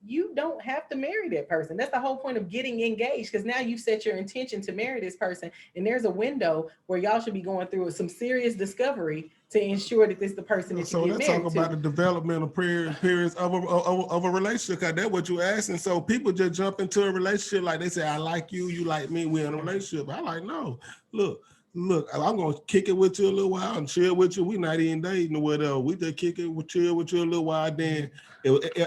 You don't have to marry that person. That's the whole point of getting engaged, because now you set your intention to marry this person, and there's a window where y'all should be going through some serious discovery to ensure that this is the person that So you get let's married talk to. about the developmental periods of a relationship, because that's what you asking. So people just jump into a relationship like they say, I like you, you like me, we're in a relationship. I like, no, look, I'm gonna kick it with you a little while and chill with you. We not even dating or whatever. We just kick it, chill with you a little while. Then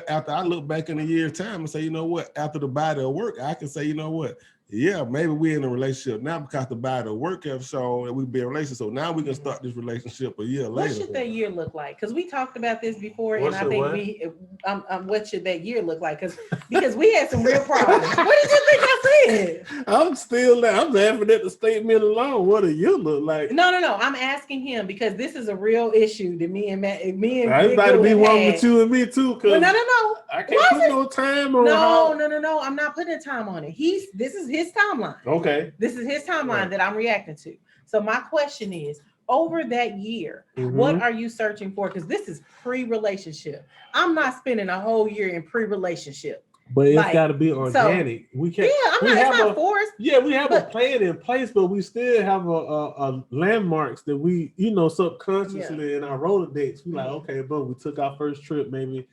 after I look back in a year's time and say, you know what, after the body of work, I can say, you know what, yeah, maybe we're in a relationship now because the body of work have shown that we be in a relationship. So now we can start this relationship a year What later. should that year look like? Because we talked about this before, What and I should think what? what should that year look like? Because we had some real problems. What did you think I said? I'm still there. I'm laughing at the statement alone. What do you look like? No. I'm asking him because this is a real issue that me and I Big about to Bill be have one had. with you and me too. Cause Well, no. I can't put no time on. No. I'm not putting time on it. This is his timeline. Okay. This is his timeline Right. that I'm reacting to. So my question is, over that year, Mhm. what are you searching for? Because this is pre-relationship. I'm not spending a whole year in pre-relationship. But it's Like, got to be organic. We can't. Yeah, we it's have not forced. Yeah, we have a But- plan in place, but we still have a landmarks that we, subconsciously in our Rolodex. We like, okay, but we took our first trip, maybe.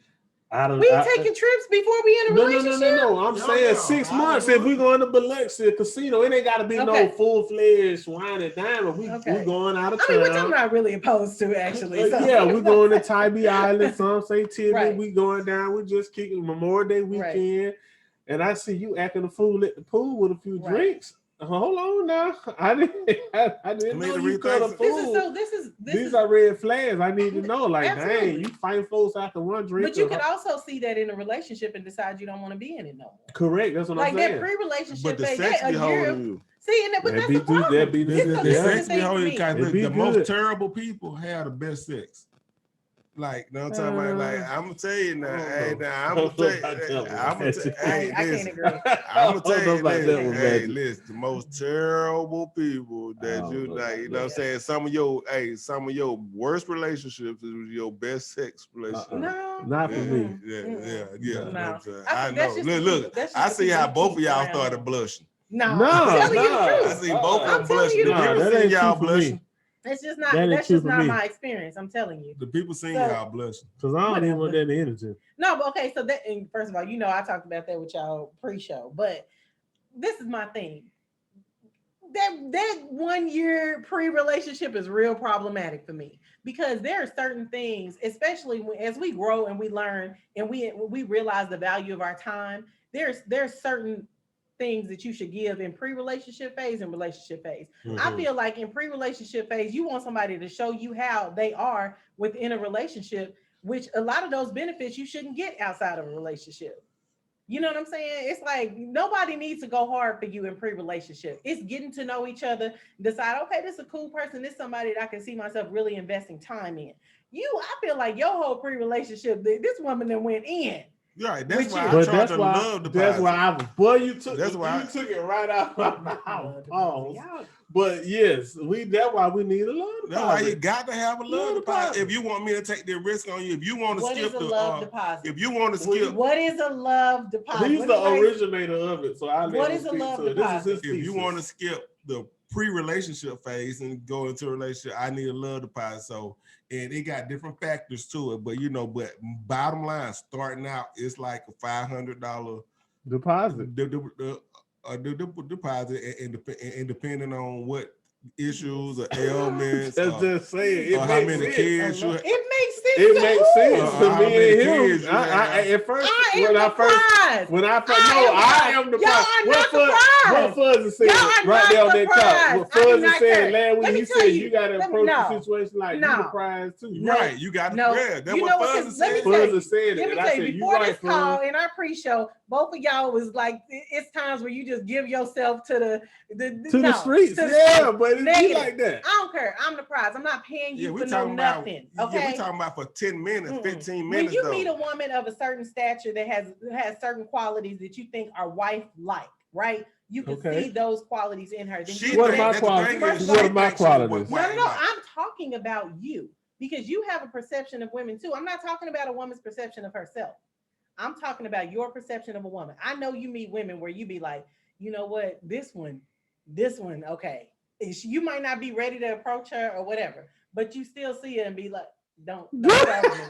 We taking trips before we in a relationship. No. I'm saying 6 months. If we going to Biloxi casino, it ain't got to be no full-fledged wine and dime. We going out of town. Which I'm not really opposed to, actually. So. Yeah, we going to Tybee Island, some say Tibby. Right. We going down. We just kicking Memorial Day weekend. Right. And I see you acting a fool at the pool with a few drinks. Hold on now. I didn't know you cut a fool. These are red flags. I need to know. Like, absolutely. Dang, you fight folks after one drink. But you can also see that in a relationship and decide you don't want to be in it no more. Correct. That's what I'm saying. Like that pre-relationship but the phase, sex be holding you. See, but that's the problem. The sex be holding you. The most terrible people have the best sex. Like, no, I'm talking about, like, I'm gonna tell you now. Hey, now I'm gonna tell you. I can't agree. I'm gonna tell you this. Hey, listen, the most terrible people that you like, you know what I'm saying? Some of your worst relationships is your best sex relationship. No, not for me. Yeah. No. I know. Look, I see how both of y'all started blushing. No. I'm telling you the truth. I see both of them blushing. The people see y'all blushing. It's just not. That's just not my experience. I'm telling you. The people seen y'all blushing because I don't even want that energy. No, but okay. So that, and first of all, I talked about that with y'all pre-show, but this is my thing. That 1 year pre-relationship is real problematic for me because there are certain things, especially as we grow and we learn and we realize the value of our time. There's certain things that you should give in pre-relationship phase and relationship phase. Mm-hmm. I feel like in pre-relationship phase, you want somebody to show you how they are within a relationship, which a lot of those benefits you shouldn't get outside of a relationship. You know what I'm saying? It's like nobody needs to go hard for you in pre-relationship. It's getting to know each other, decide, okay, this is a cool person. This is somebody that I can see myself really investing time in. I feel like your whole pre-relationship, this woman that went in. Right, that's why I charge a love deposit. That's why you took it right out of my mouth. Oh, but yes, that's why we need a love deposit. That's why you got to have a love deposit. If you want me to take the risk on you, if you want to skip the love deposit? If you want to skip, what is a love deposit? He's the originator of it, so what is a love deposit? If you want to skip the pre-relationship phase and go into a relationship, I need a love deposit. So. And it got different factors to it, but but bottom line, starting out, it's like a $500 deposit. The deposit, and depending on what issues or ailments, just saying, or how many kids you have. It makes It makes sense to How me many and him. kids you I, have? at first, I am when the I first, prize. when I first, I no, am the I prize. am the Y'all prize. are What not the prize. Fuzzy said Y'all are right there on not that the couch. prize. What I do Fuzzy not said care. last Let week, me he tell said you. you got to Let me- approach no. the situation like you No. the prize too. No. Right, you got to. No. Yeah, that's You what know Fuzzy what? Let me said. tell you. Fuzzy said Let it, me and I tell you, said you before right, this call Fuzz. in our pre-show, both of y'all was like, it's times where you just give yourself to the streets. to the Yeah, streets. but it be Negative. like that. I don't care. I'm the prize. I'm not paying you Yeah, we for no talking about. nothing. Yeah, Okay. we talking about for 10 minutes, Mm-mm. 15 When minutes. you though. meet a woman of a certain stature that has certain qualities that you think are wife-like, right? You can Okay. see those qualities in her. Then She you What are think my that's the qualities? thing First is, of all- she What are my thinks she was qualities? No, no, no. white-like. I'm talking about you because you have a perception of women too. I'm not talking about a woman's perception of herself. I'm talking about your perception of a woman. I know you meet women where you be like, you know what, this one, okay. You might not be ready to approach her or whatever, but you still see her and be like, don't start with me.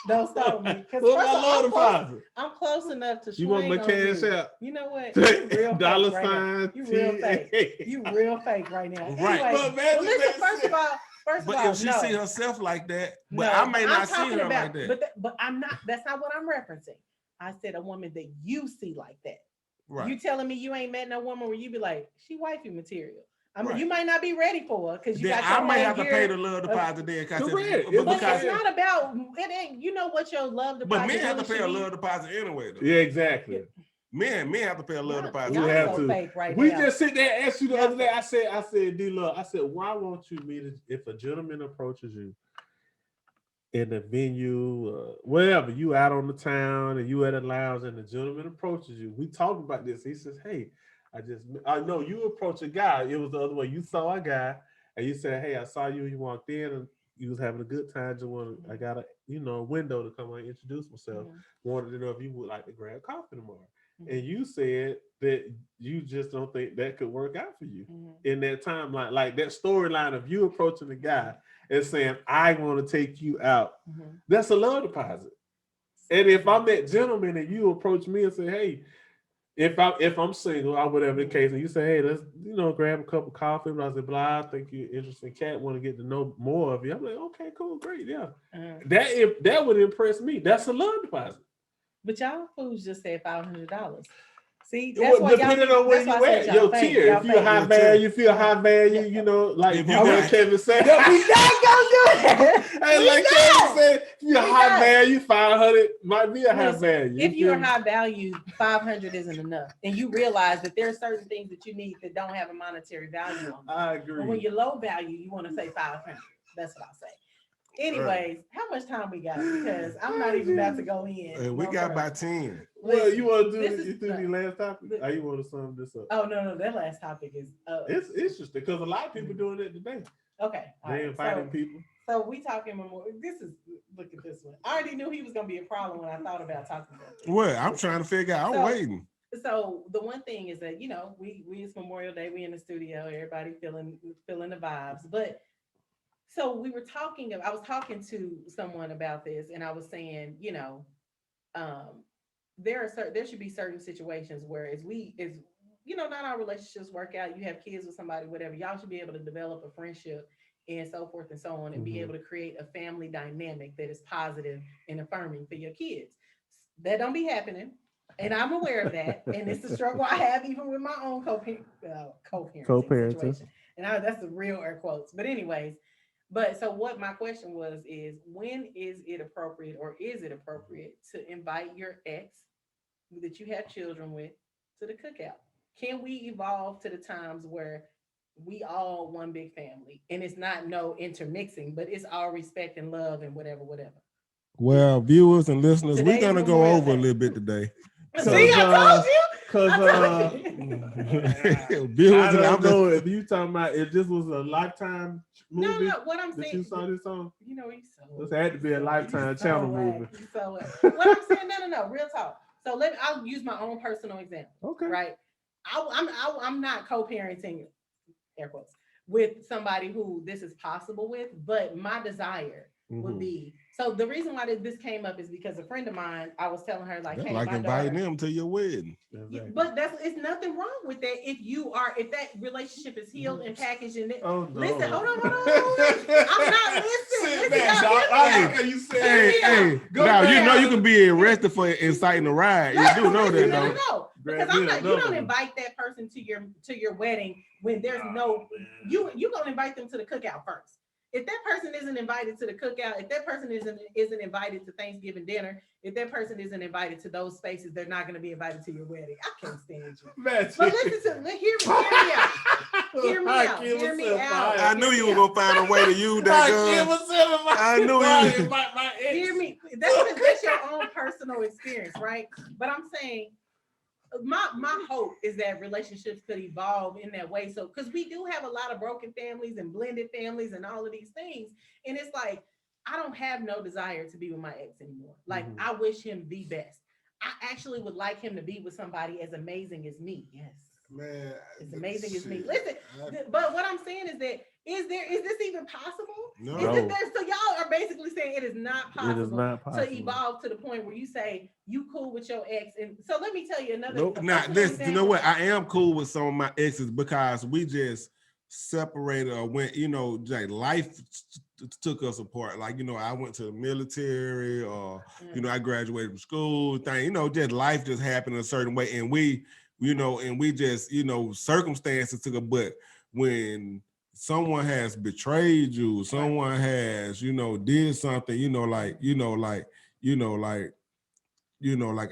Don't start with me. Because What my Lord deposit? I'm close enough to You want my swing on cash you. out? You know what? You real Dollar fake right now. sign. You real fake. T-A. You real fake right now. Right. Anyway, But imagine listen, that first shit. of all, But no. if she see herself like that, but No, I may I'm not see talking her about, like that. But I'm not. That's not what I'm referencing. I said a woman that you see like that. Right. You telling me you ain't met no woman where you be like, she wifey material. I mean, Right. you might not be ready for her because you Then got your I may whole have to year pay the love of- deposit then. Correct. But But But because it's not about it. Ain't you know what your love deposit? but men have to really pay a should be? love deposit anyway though. Yeah, exactly. Men have to pay a love deposit. Y'all We have so to. fake right We now. just sit there and ask you the Yeah. other day. I said, D-Love, I said, why won't you meet if a gentleman approaches you in the venue, wherever you out on the town and you at a lounge and the gentleman approaches you? We talked about this. He says, hey, I know you approach a guy. It was the other way. You saw a guy and you said, hey, I saw you. You walked in and you was having a good time. I got a window to come and introduce myself. Wanted to know if you would like to grab coffee tomorrow. And you said that you just don't think that could work out for you in that timeline, like that storyline of you approaching the guy and saying, I want to take you out. That's a love deposit. And if I'm that gentleman and you approach me and say, hey, if I'm single or whatever the case, and you say, hey, let's grab a cup of coffee, blah blah blah. I think you're interesting cat, want to get to know more of you. I'm like, okay, cool, great, yeah. That would impress me. That's a love deposit. But y'all fools just said $500. See, that's why depending on where you at, your tier. If you're high value, you feel high value, like If you got- Kevin said. We not gonna do it. Hey, like Kevin said, if you're high value, 500 might be a high value. If you're high value, 500 isn't enough, and you realize that there are certain things that you need that don't have a monetary value on them. I agree. But when you're low value, you want to say 500. That's what I'll say. Anyways, how much time we got? Because I'm not even about to go in. We got about 10. Well, you want to This do is- the last topic? Or you want to sum this up? Oh no, that last topic is. It's interesting because a lot of people doing it today. Okay. all They right, inviting people. So we talking more. Look at this one. I already knew he was gonna be a problem when I thought about talking about this. Well, I'm trying to figure out. I'm So- waiting. So the one thing is that we it's Memorial Day, we in the studio, everybody feeling the vibes. But so we were talking. I was talking to someone about this, and I was saying, there should be certain situations where not all relationships work out. You have kids with somebody, whatever. Y'all should be able to develop a friendship and so forth and so on, and be able to create a family dynamic that is positive and affirming for your kids. That don't be happening. And I'm aware of that. And it's the struggle I have even with my own co-parenting situation. And that's the real air quotes. But anyways, so what my question is when is it appropriate to invite your ex that you have children with to the cookout? Can we evolve to the times where we all one big family and it's not no intermixing, but it's all respect and love and whatever. Well, viewers and listeners, Today's we're gonna go Memorial over a Day. little bit today. See, I told you. Because Viewers I and don't I'm just, know if you talking about if this was a Lifetime movie. No, what I'm that saying. you saw this on. He's so. This had to be a Lifetime he's so channel whack. movie. He's so whack. What I'm saying, no, real talk. So I'll use my own personal example. Okay. Right. I'm not co-parenting, air quotes, with somebody who this is possible with, but my desire would be So the reason why this came up is because a friend of mine, I was telling her like, That's hey, like my inviting daughter, them to your wedding. Exactly. but it's nothing wrong with that if that relationship is healed and packaged and Oh, no. listen, hold on. I'm not listening. Sit Listen, back, y'all, dog. I hear like me. how you said Hey, it. hey, Go now you down. know you can be arrested for inciting a riot. You do know that, No, though. because I'm not. You don't invite that person to your wedding when there's no. You gonna invite them to the cookout first. If that person isn't invited to the cookout, if that person isn't invited to Thanksgiving dinner, if that person isn't invited to those spaces, they're not going to be invited to your wedding. I can't stand you. But listen to hear me out. Hear me out. I knew you were gonna find a way to use that gun. I knew you. Hear me. That's your own personal experience, right? But I'm saying my hope is that relationships could evolve in that way. So because we do have a lot of broken families and blended families and all of these things, and it's like I don't have no desire to be with my ex anymore. Like I wish him the best. I actually would like him to be with somebody as amazing as me. Yes. Man, as amazing as me. Listen, but what I'm saying is that is this even possible? No. So y'all are basically saying it is not possible to evolve to the point where you say you cool with your ex. And so let me tell you another. Nope. Now this, you know what? I am cool with some of my exes because we just separated or went, like life took us apart. Like, I went to the military or, I graduated from school, just life just happened a certain way. And we just, circumstances took a, but when someone has betrayed you, someone has, did something, like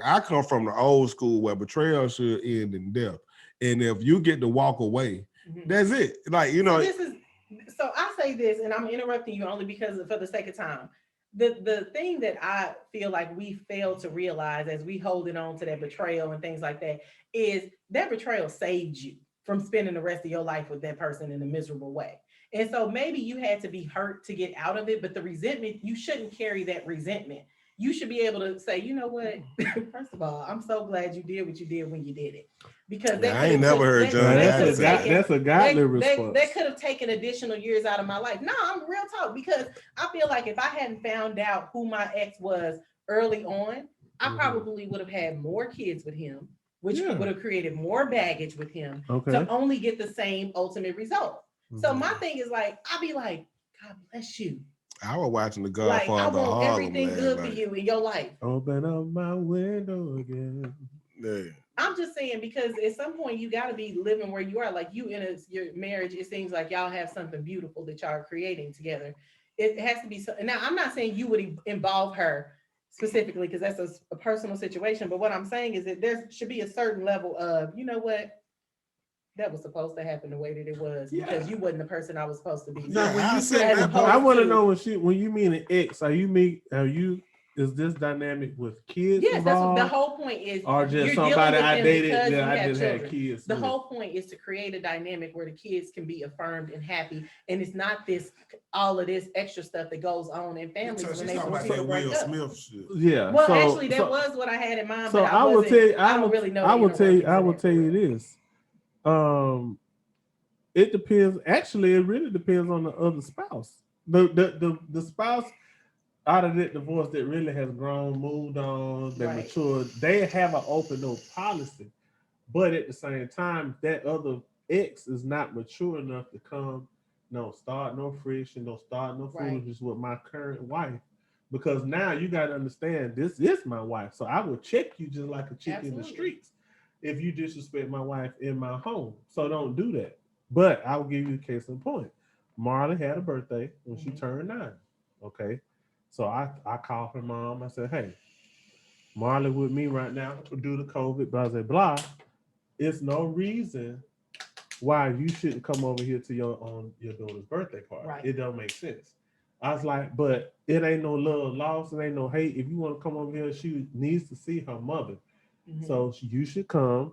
I come from the old school where betrayal should end in death. And if you get to walk away, that's it. Like, So I say this, and I'm interrupting you only because for the sake of time. The thing that I feel like we fail to realize as we holding on to that betrayal and things like that is that betrayal saved you from spending the rest of your life with that person in a miserable way. And so maybe you had to be hurt to get out of it, but the resentment, you shouldn't carry that resentment. You should be able to say, you know what? First of all, I'm so glad you did what you did when you did it. Because I ain't never heard John. That's a godly response. That could have taken additional years out of my life. No, I'm real talk, because I feel like if I hadn't found out who my ex was early on, I probably would have had more kids with him, which would have created more baggage with him to only get the same ultimate result. So my thing is like, I'll be like, God bless you. I was watching The Godfather. Like, I want everything good for you in your life. Open up my window again. Yeah. I'm just saying, because at some point you got to be living where you are. Like you in your marriage, it seems like y'all have something beautiful that y'all are creating together. It has to be so. Now, I'm not saying you would involve her specifically because that's a personal situation. But what I'm saying is that there should be a certain level of, you know what, that was supposed to happen the way that it was because you wasn't the person I was supposed to be. No, when you say I want to know when you mean an ex, is this dynamic with kids? Yes, that's what the whole point is. Or just somebody I dated that I just had kids. The whole point is to create a dynamic where the kids can be affirmed and happy, and it's not all of this extra stuff that goes on in families when they break up. Yeah. Well, actually, that was what I had in mind. So but I will tell you. I don't really know. I will tell you this. It depends. Actually, it really depends on the other spouse. The spouse out of that divorce that really has grown, moved on, that matured, they have an open door policy. But at the same time, that other ex is not mature enough to come, start no friction, don't start no foolishness with my current wife. Because now you got to understand, this is my wife. So I will check you just like a chick in the streets if you disrespect my wife in my home. So don't do that. But I will give you a case in point. Marley had a birthday when she turned 9. Okay. So I called her mom. I said, hey, Marley with me right now due to COVID, blah, blah, blah. It's no reason why you shouldn't come over here to your daughter's birthday party. Right. It don't make sense. I was like, but it ain't no love lost. It ain't no hate. If you want to come over here, she needs to see her mother. So you should come.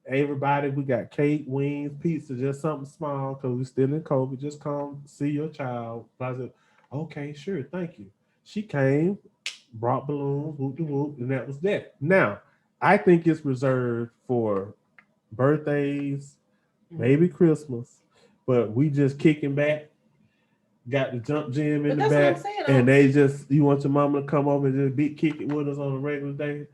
Everybody, we got cake, wings, pizza, just something small because we still in COVID. Just come see your child. I said, okay, sure, thank you. She came, brought balloons, whoop de whoop, and that was that. Now, I think it's reserved for birthdays, maybe Christmas, but we just kicking back. got the jump gym in But the that's what I'm back, saying. and you want your mama to come over and just kick it with us on a regular day.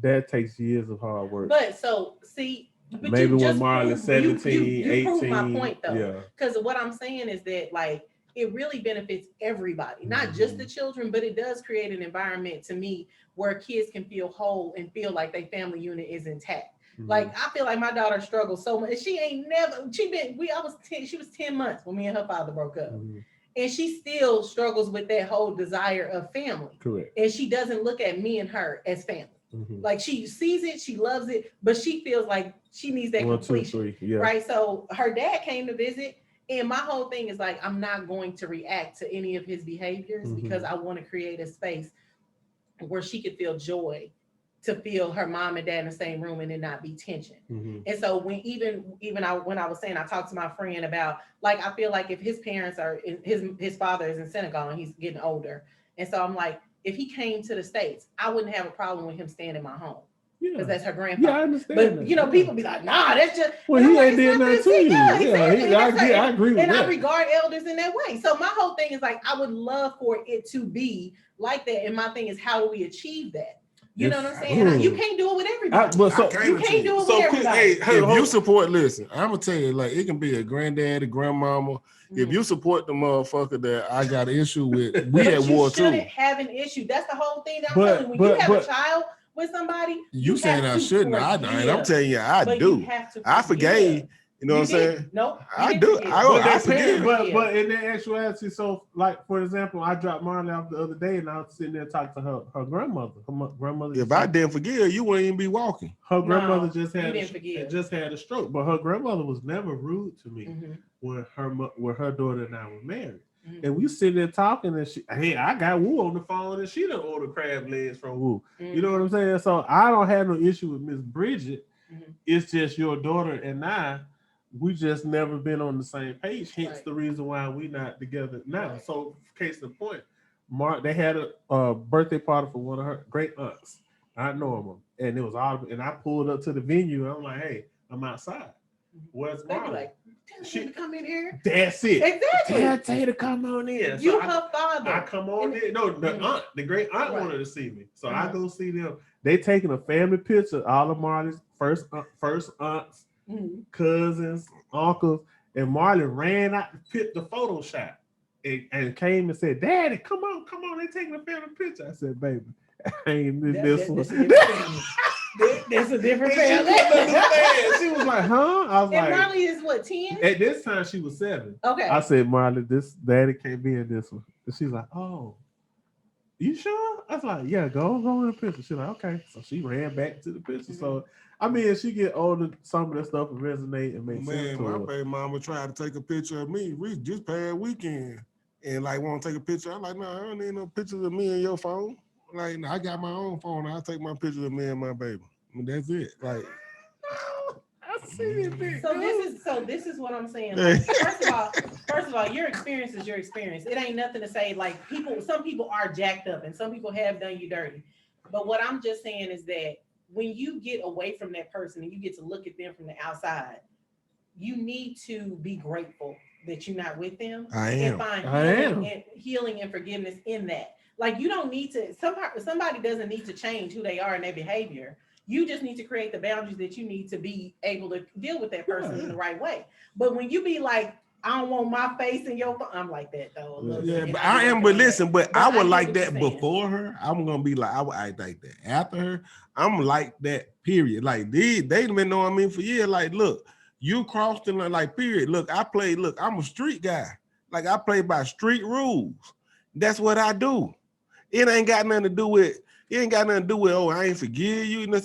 That takes years of hard work. But so see, but Maybe you when just Marlon's proved- 17, you 18. proved my point though. Yeah. Because what I'm saying is that like it really benefits everybody, not just the children, but it does create an environment to me where kids can feel whole and feel like their family unit is intact. Like I feel like my daughter struggles so much. She was 10 months when me and her father broke up. And she still struggles with that whole desire of family. Correct. And she doesn't look at me and her as family. Like she sees it, she loves it, but she feels like she needs that 1, 2, completion. 3. Yeah. Right. So her dad came to visit, and my whole thing is like, I'm not going to react to any of his behaviors because I want to create a space where she could feel joy, to feel her mom and dad in the same room and it not be tension. And so when when I was saying, I talked to my friend about like, I feel like if his parents are his father is in Senegal and he's getting older. And so I'm like, if he came to the States, I wouldn't have a problem with him staying in my home. Because that's her grandfather. Yeah, I understand. But you know, people be like, nah, that's just well, he ain't did nothing to you. Exactly. I agree with and that. I regard elders in that way. So my whole thing is like, I would love for it to be like that. And my thing is, how do we achieve that? You know what I'm saying? You can't do it with everybody. You can't do it with everybody. Hey, if you support, listen, I'm gonna tell you, like it can be a granddad, a grandmama. If you support the motherfucker that I got an issue with, we at war too. You shouldn't have an issue. That's the whole thing that I'm telling you. When you have a child with somebody, you saying I shouldn't. I'm telling you, I do. I forgave. You know what I'm saying? No, I do. I forgive. But in that actuality, so like for example, I dropped Marley off the other day, and I was sitting there talking to her grandmother. Her grandmother. If I didn't forgive, you wouldn't even be walking. Her grandmother just had a stroke, but her grandmother was never rude to me when her daughter and I were married. And we sitting there talking, and I got Woo on the phone, and she done ordered crab legs from Woo. You know what I'm saying? So I don't have no issue with Miss Bridget. It's just your daughter and I. We just never been on the same page. Hence the reason why we not together now. So case in point, they had a birthday party for one of her great aunts, Aunt Norma, and it was all. And I pulled up to the venue, and I'm like, "Hey, I'm outside. Where's Marley?" Like, she to come in here. That's it. Exactly. Tell her to come on in. You her father. I come on in. No, the aunt, the great aunt wanted to see me, so I go see them. They taking a family picture. All of Marley's first aunts. Cousins, uncles, and Marley ran out to pick the photo shot and came and said, "Daddy, come on, they taking a family picture." I said, "Baby, I ain't this one." That's a different family. She was like, "Huh?" I was like, Marley is what, 10? At this time, she was 7. Okay. I said, "Marley, this Daddy can't be in this one." And she's like, "Oh, you sure?" I was like, "Yeah, go in the picture." She's like, "Okay." So she ran back to the picture. So I mean, as she get older, some of that stuff will resonate and make sense to her. My baby mama tried to take a picture of me just past weekend and like want to take a picture. I'm like, no, I don't need no pictures of me in your phone. Like, I got my own phone. I'll take my pictures of me and my baby. I mean, that's it. Like, I see it. So this is what I'm saying. Like, first of all, your experience is your experience. It ain't nothing to say like some people are jacked up and some people have done you dirty. But what I'm just saying is that when you get away from that person and you get to look at them from the outside, you need to be grateful that you're not with them. And find healing and forgiveness in that. Like you don't need to, somebody doesn't need to change who they are and their behavior. You just need to create the boundaries that you need to be able to deal with that person in the right way. But when you be like, I don't want my face in your phone, I'm like that though. Yeah, but I am, but listen, but I would like that before her. I'm gonna be like, I would act like that. After her, I'm like that, period. Like they've been knowing me for years. Like, look, you crossed the line, like, period. Look, I'm a street guy. Like I play by street rules. That's what I do. It ain't got nothing to do with, oh, I ain't forgive you. Look,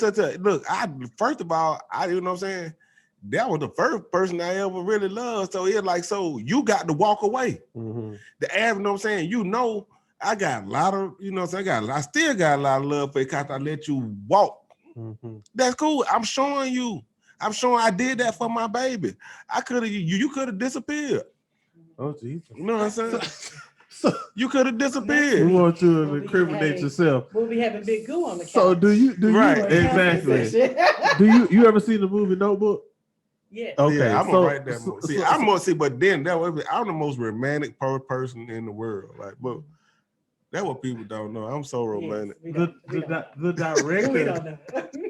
first of all, you know what I'm saying? That was the first person I ever really loved. So it's like, so you got to walk away. The average, you know what I'm saying? You know, I got a lot of, you know what I'm saying? I still got a lot of love for you because I let you walk. That's cool. I'm showing I did that for my baby. You could have disappeared. Oh, Jesus. You know what I'm saying? You could have disappeared. We want you to incriminate yourself. We'll be having Big Goo on the couch. So do you right, exactly. Do you ever see the movie Notebook? Yeah. Okay, Yeah, I'm so- gonna write that. so- See, so- I'm gonna see, but then I'm the most romantic person in the world. Like, but that's what people don't know. I'm so romantic. Yes, The director,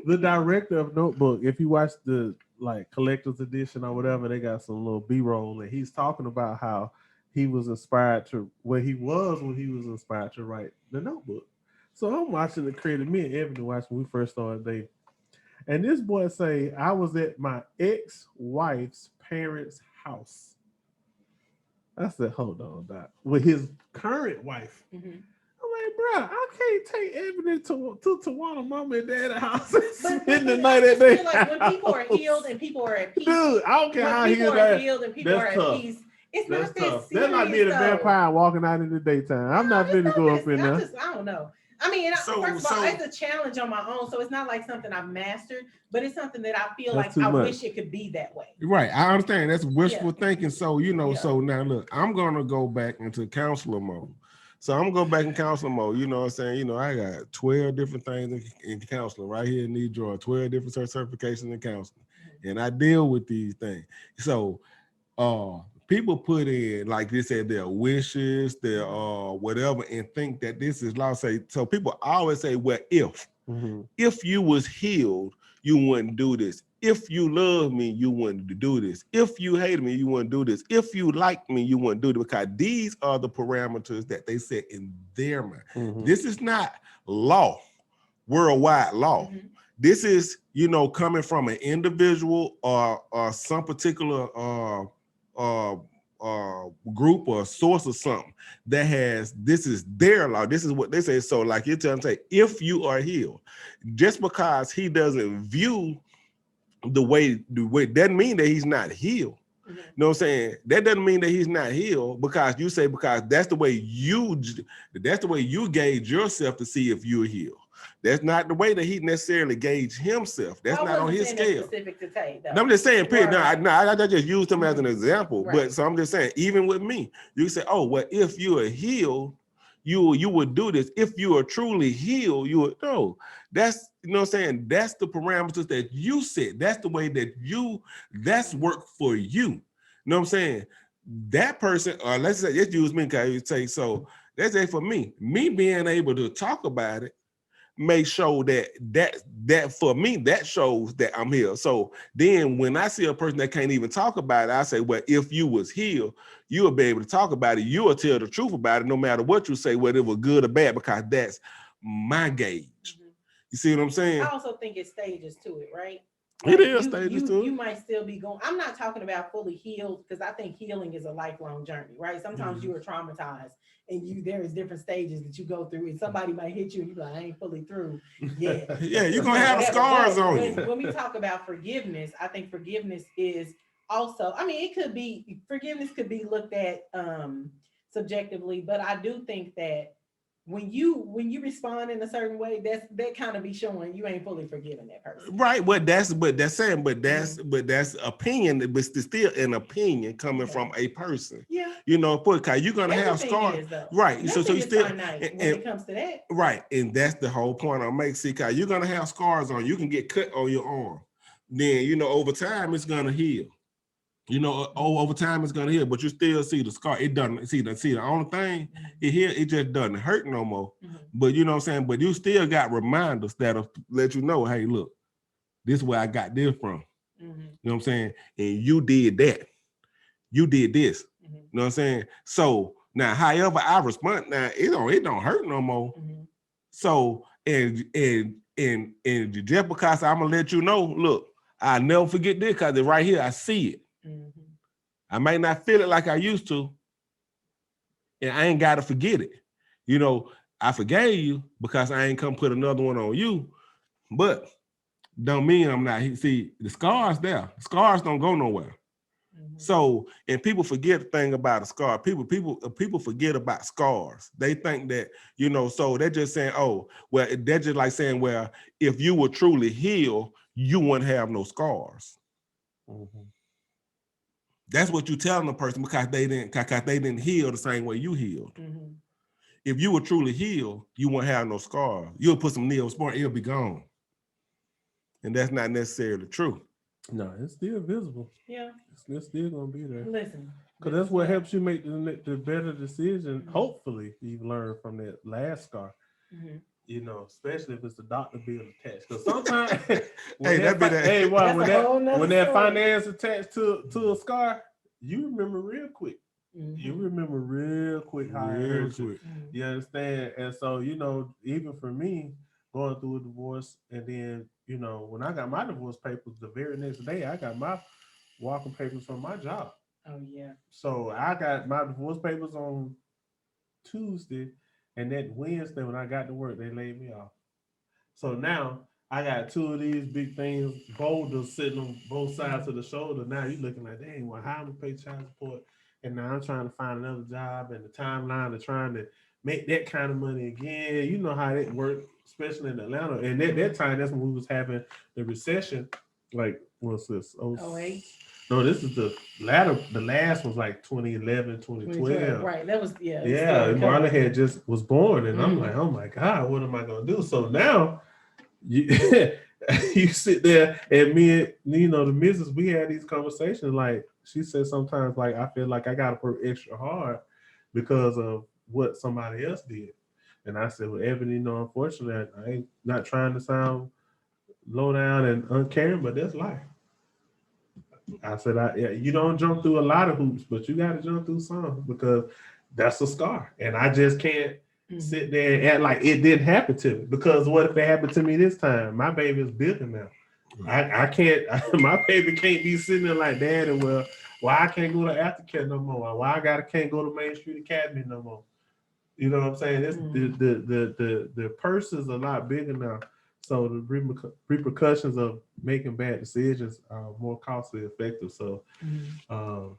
the director of Notebook, if you watch the like collector's edition or whatever, they got some little B-roll and he's talking about how he was inspired to where he was when he was inspired to write the Notebook. So I'm watching the credit. Me and Ebony watched when we first started dating. And this boy say, I was at my ex-wife's parents' house. I said, hold on, Doc. With his current wife. Mhm. I'm like, bro, I can't take Ebony to Tawana mama and dad's house and But spend the night at their feel like when people are house. healed and people are at peace. Dude, I don't care how When he people is. are healed and people are That's at tough. peace, it's That's not that tough. serious. That's like being a though. vampire walking out in the daytime. I'm not No, finna it's go not up in that- there. I don't know. I mean, So- first of all, so- it's a challenge on my own, so it's not like something I've mastered, but it's something that I feel That's like too I much. wish it could be that way. Right, I understand. That's wishful thinking. So Yeah. so now look, I'm gonna go back into counselor mode. So I'm gonna go back in counselor mode. You know what I'm saying? I got 12 different things in counseling right here in these drawers, 12 different certifications in counseling, and I deal with these things. So people put in, like they said, their wishes, their whatever, and think that this is law. Say so. People always say, "Well, if you was healed, you wouldn't do this. If you love me, you wouldn't do this. If you hated me, you wouldn't do this. If you like me, you wouldn't do it." Because these are the parameters that they set in their mind. This is not law, worldwide law. Mhm. This is, coming from an individual or some particular group or source or something that has, this is their law. This is what they say. So like you're telling me, if you are healed, just because he doesn't view the way doesn't mean that he's not healed. Mhm. You know what I'm saying? That doesn't mean that he's not healed because that's the way you gauge yourself to see if you're healed. That's not the way that he necessarily gauge himself. That's I not on wasn't his saying that's scale. Specific to Tate, though. No, I'm just saying, period. Right. I just used him as an example. Right. But so I'm just saying, even with me, you say, oh, well, if you are healed, you would do this. If you are truly healed, you would no. That's what I'm saying. That's the parameters that you set. That's the way that that's work for you. You know what I'm saying? That person, or let's use me because you say so. Let's say for me being able to talk about it may show that for me, that shows that I'm healed. So then when I see a person that can't even talk about it, I say, well, if you was healed, you will be able to talk about it. You will tell the truth about it, no matter what you say, whether it was good or bad, because that's my gauge. Mhm. You see what I'm saying? I also think it's stages to it, right? It Like, is stages to it. You might still be going. I'm not talking about fully healed because I think healing is a lifelong journey, right? Sometimes Mm-hmm. you are traumatized and there is different stages that you go through, and somebody might hit you and you're like, I ain't fully through yet. Yeah, you're gonna have Whatever. scars But on when, you. when we talk about forgiveness, I think forgiveness is also, I mean, forgiveness could be looked at subjectively, but I do think that when you respond in a certain way, that kind of be showing you ain't fully forgiven that person. Right, but that's opinion, but it's still an opinion coming from a person. Yeah. Because you're gonna have Everything scars. is, though. Right. So Nothing you is still finite when and- it comes to that. right, and that's the whole point I'm making. See, Kai, you're gonna have scars on. You can get cut on your arm. Then over time it's gonna heal. Over time it's gonna heal, but you still see the scar. It doesn't see the only thing it just doesn't hurt no more. Mhm. But you know what I'm saying. But you still got reminders that'll let you know, hey, look, this is where I got this from. Mhm. You know what I'm saying? And you did that. You did this. Mhm. You know what I'm saying? So now, however I respond, now it don't hurt no more. Mhm. So and just because I'm gonna let you know, look, I'll never forget this because it's right here. I see it. Mhm. I might not feel it like I used to, and I ain't gotta forget it. I forgave you because I ain't come put another one on you, but don't mean I'm not. See, the scars there. The scars don't go nowhere. Mhm. So, and people forget the thing about a scar. People forget about scars. They think that, so they're just saying, oh, well, they're just like saying, well, if you were truly healed, you wouldn't have no scars. That's what you're telling the person because they didn't heal the same way you healed. Mhm. If you were truly healed, you won't have no scars. You'll put some Neosporin, it'll be gone. And that's not necessarily true. No, it's still visible. Yeah. It's still gonna be there. Listen. Because that's what helps you make the better decision. Mhm. Hopefully, you've learned from that last scar. Mhm. You know, especially if it's the doctor bill attached. Because sometimes, Hey, that be that- hey, wow, That's a whole nother when that story. finance attached to a scar, you remember real quick. Mhm. You remember real quick how it Real hurt you. quick. Mhm. You understand? And so, you know, even for me, going through a divorce, and then, you know, when I got my divorce papers, the very next day, I got my walking papers from my job. Oh yeah. So I got my divorce papers on Tuesday, and that Wednesday when I got to work, they laid me off. So now I got two of these big things, boulders sitting on both sides of the shoulder. Now you looking like, dang, well, how am I gonna pay child support? And now I'm trying to find another job, and the timeline of trying to make that kind of money again. You know how it worked, especially in Atlanta. And at that time, that's when we was having the recession. Like, what's this? 08. No, this is the last was like 2011, 2012. Right. That was Yeah, still Marlon had just was born, and I'm Mhm. like, oh my God, what am I gonna do? So now you you sit there, and me and you know the missus, we had these conversations. Like she said, sometimes like I feel like I gotta work extra hard because of what somebody else did. And I said, well, Evan, you know, unfortunately, I ain't not trying to sound low down and uncaring, but that's life. I said, you don't jump through a lot of hoops, but you got to jump through some because that's a scar. And I just can't Mhm. sit there and act like it didn't happen to me. Because what if it happened to me this time? My baby is bigger now. I can't, my baby can't be sitting there like, Daddy, well, why I can't go to aftercare no more? Why can't go to Main Street Academy no more? You know what I'm saying? It's, the purse is a lot bigger now. So the repercussions of making bad decisions are more costly effective. So Mhm.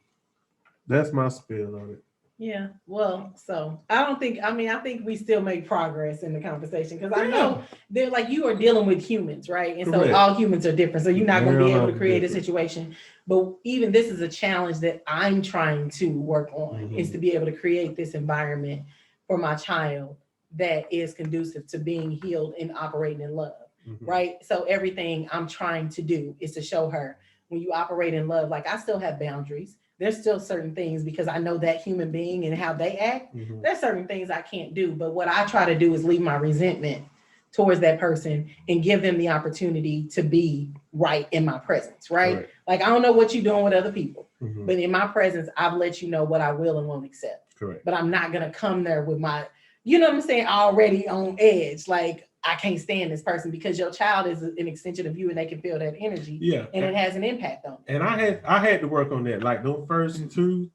that's my spiel on it. Yeah. Well, so I think we still make progress in the conversation because I know they're like you are dealing with humans, right? And Correct. so all humans are different. So you're not going to be They're able to all create a different. situation. But even this is a challenge that I'm trying to work on Mhm. is to be able to create this environment for my child that is conducive to being healed and operating in love. Mhm. Right. So everything I'm trying to do is to show her when you operate in love, like I still have boundaries. There's still certain things because I know that human being and how they act. Mhm. There's certain things I can't do. But what I try to do is leave my resentment towards that person and give them the opportunity to be right in my presence. Right. Correct. Like I don't know what you're doing with other people, Mhm. but in my presence, I've let you know what I will and won't accept. Correct. But I'm not going to come there with my, you know what I'm saying, already on edge. Like, I can't stand this person because your child is an extension of you and they can feel that energy. Yeah. And it has an impact on them. And I had to work on that. Like those first 2,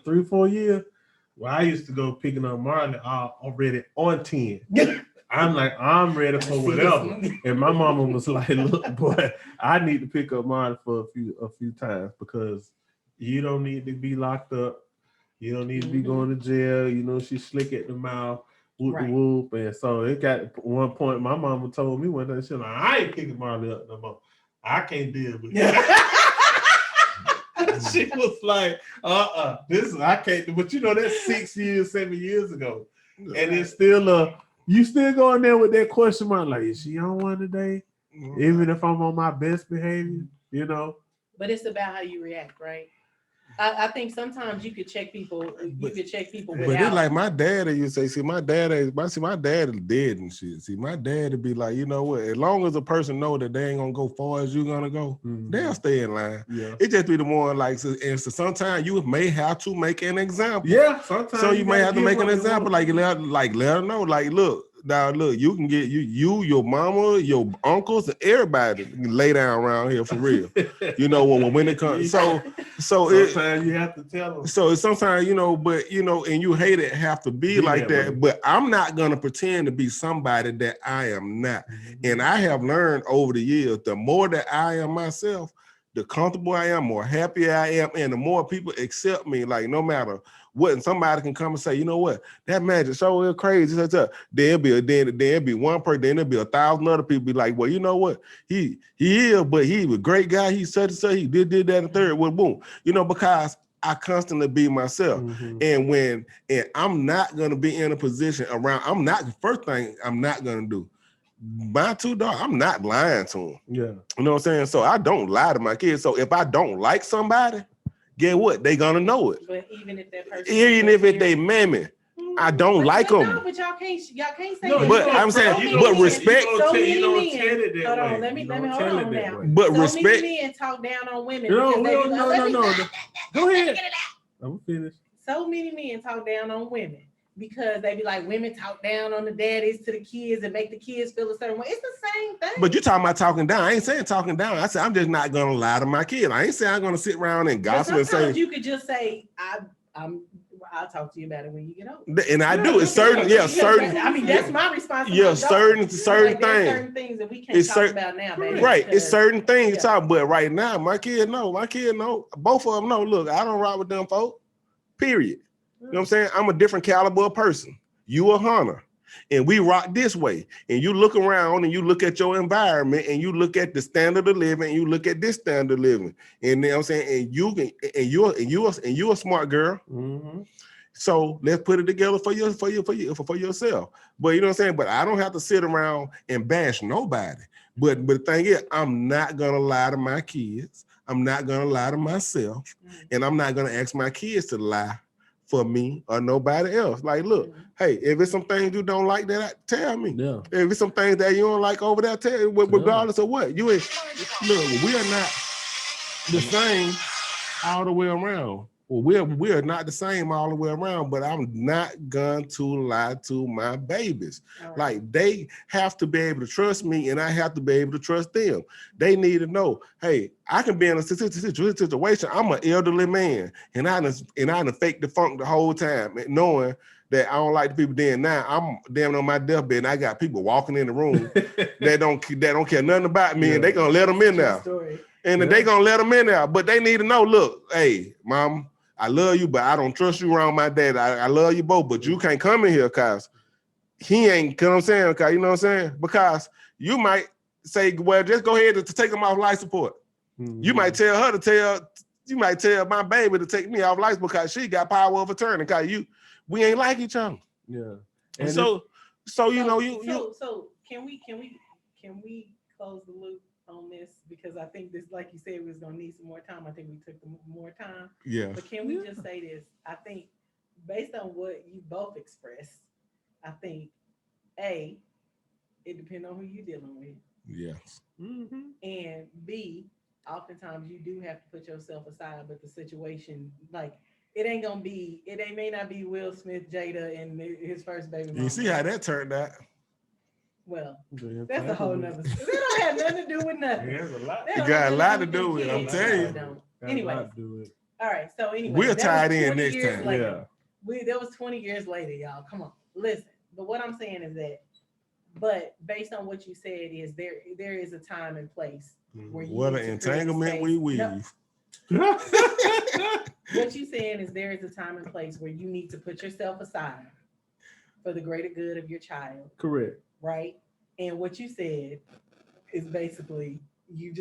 3, 4 years, well, I used to go picking up Marley already on 10. I'm like, I'm ready for whatever. And my mama was like, look, boy, I need to pick up Marley for a few times because you don't need to be locked up. You don't need to be going to jail. You know, she's slick at the mouth. Whoop Right. the whoop. And so it got one point, my mama told me one day, she was like, I ain't picking Marley up no more. I can't deal with it. She was like, I can't. But you know, that's 6 years, 7 years ago. And it's still you still going there with that question mark, like, is she on one today? Even if I'm on my best behavior, you know? But it's about how you react, right? I think sometimes you could check people. You could check people But without. it's like my daddy used to say, my dad is dead and shit. See, my dad would be like, you know what? As long as a person know that they ain't gonna go far as you gonna go, they'll stay in line. Yeah. It just be the more like, so sometimes you may have to make an example. Yeah. Sometimes. So you may have to make an example, like let her know, like, look, you can get your mama, your uncles, and everybody lay down around here for real. You know, when it comes, so sometimes you have to tell them. So sometimes, you know, but you know, and you hate it have to be like that. Way. But I'm not gonna pretend to be somebody that I am not. And I have learned over the years, the more that I am myself, the comfortable I am, more happy I am, and the more people accept me, like no matter what, and somebody can come and say, you know what, that magic show is crazy. There'll be one person, then there'll be 1,000 other people be like, well, you know what, he is, but he was a great guy. He such and such. He did that and third. Well, boom, you know, because I constantly be myself. And I'm not gonna be in a position around. First thing I'm not gonna do my 2 daughters, I'm not lying to them. Yeah. You know what I'm saying? So I don't lie to my kids. So if I don't like somebody, get what? They gonna know it. But even if that person, Even if it's they mammy, I don't like them. No, but y'all can't say No, that. But I'm saying, but respect. So many men. Hold on, let me hold on now. But So respect. many men talk down on women. No, because they be like, no. Go ahead. I'm finished. So many men talk down on women because they be like, women talk down on the daddies to the kids and make the kids feel a certain way. It's the same thing. But you talking about talking down. I ain't saying talking down. I said I'm just not gonna lie to my kid. I ain't saying I'm gonna sit around and gossip and say. Sometimes you could just say, I'll talk to you about it when you get older. And I do. It's certain, certain. I mean, that's my responsibility. Yeah, certain like, things. Certain things that we can't talk about now, baby. Right. It's certain things yeah. talk, but right now, my kid know. Both of them know. Look, I don't ride with them folk. Period. You know what I'm saying? I'm a different caliber of person. You a hunter. And we rock this way. And you look around and you look at your environment and you look at the standard of living and you look at this standard of living. And you know what I'm saying? And you're a smart girl. Mm-hmm. So let's put it together for yourself. But you know what I'm saying? But I don't have to sit around and bash nobody. But the thing is, I'm not gonna lie to my kids. I'm not gonna lie to myself, and I'm not gonna ask my kids to lie for me or nobody else. Like, look, hey, if it's some things you don't like, tell me. Yeah. If it's some things that you don't like over there, tell me, regardless of what. You ain't look, we are not the same all the way around. Well, we are not the same all the way around, but I'm not going to lie to my babies. Right. Like, they have to be able to trust me, and I have to be able to trust them. They need to know, hey, I can be in a situation. I'm an elderly man, and I done fake the funk the whole time, knowing that I don't like the people then. Now I'm damn on my deathbed, and I got people walking in the room that don't care nothing about me, and they gonna let them in there. And they gonna let them in there, but they need to know, look, hey, mom, I love you, but I don't trust you around my dad. I love you both, but you can't come in here because he ain't, you know what I'm saying? Okay, you know what I'm saying? Because you might say, well, just go ahead to take him off life support. Mm-hmm. You might tell my baby to take me off life support because she got power of attorney because we ain't like each other. Yeah. And so can we close the loop on this, because I think this, like you said, we was gonna need some more time. I think we took more time. Yeah. But can we just say this? I think based on what you both expressed, I think A, it depends on who you're dealing with. Yes. Mm-hmm. And B, oftentimes you do have to put yourself aside, but the situation, like, it may not be Will Smith, Jada, and his first baby mama. You see how that turned out? Well, that's a whole nother. It don't have nothing to do with nothing. There's a lot. You got a lot to do with it, I'm telling you. Anyway, all right. So anyway, we'll tie it in next time. Later. That was 20 years later, y'all. Come on, listen. But what I'm saying is that, but based on what you said, is there is a time and place where you. What an entanglement we weave. No. What you're saying is there is a time and place where you need to put yourself aside for the greater good of your child. Correct. Right? And what you said is basically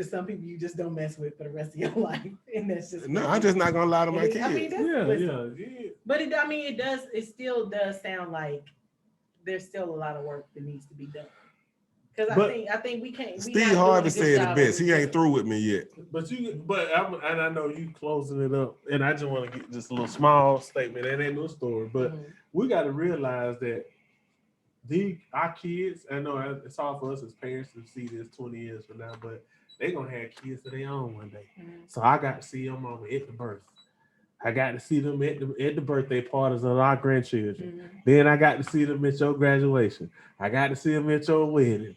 some people you just don't mess with for the rest of your life. And that's just I'm just not gonna lie to my kids. I mean, yeah. But it still does sound like there's still a lot of work that needs to be done. Because I think we can't. Steve Harvey said it best. He ain't through with me yet. And I know you closing it up, and I just want to get just a little small statement. It ain't no story, but we got to realize that our kids. I know it's hard for us as parents to see this 20 years from now, but they're gonna have kids of their own one day. Mm-hmm. So I got to see your mama at the birth. I got to see them at the birthday parties of our grandchildren. Mm-hmm. Then I got to see them at your graduation. I got to see them at your wedding.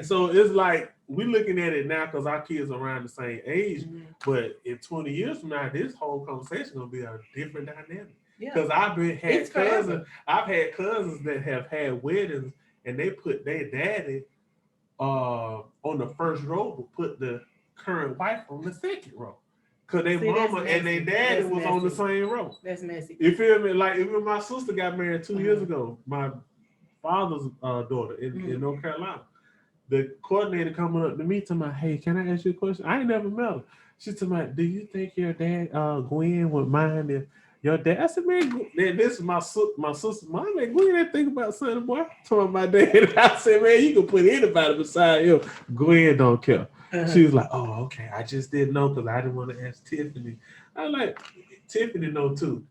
So it's like we're looking at it now because our kids are around the same age. Mm-hmm. But in 20 years from now, this whole conversation gonna be a different dynamic. Because I've had cousins that have had weddings and they put their daddy on the first row, but put the current wife on the second row. Because their mama and their daddy was on the same row. That's messy. You feel me? Like even my sister got married 2 years ago, my father's daughter in North Carolina. The coordinator coming up to me to my, hey, can I ask you a question? I ain't never met her. She told me, do you think your dad, Gwen, would mind if your dad. I said, man, this is my sister's mom. Man, Gwen didn't think about something, boy. Told my dad. I said, man, you can put anybody beside him. Gwen don't care. She was like, oh, okay. I just didn't know because I didn't want to ask Tiffany. I was like, Tiffany know too.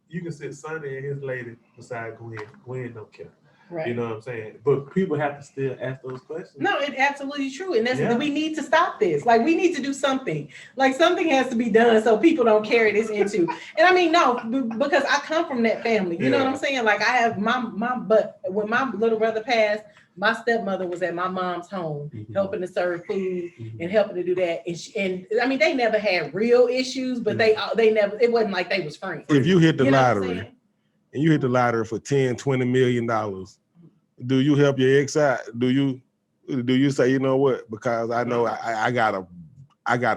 You can sit Sonny and his lady beside Gwen. Gwen don't care. Right. You know what I'm saying? But people have to still ask those questions. No, it's absolutely true. And we need to stop this. Like, we need to do something. Like, something has to be done so people don't carry this into. And I mean, no, because I come from that family. You know what I'm saying? Like, I have but when my little brother passed, my stepmother was at my mom's home helping to serve food and helping to do that. And I mean, they never had real issues, but they never, it wasn't like they was friends. If you hit the lottery and you hit the lottery for $10-20 million, do you help your ex out? Do you say, you know what? Because I know I got a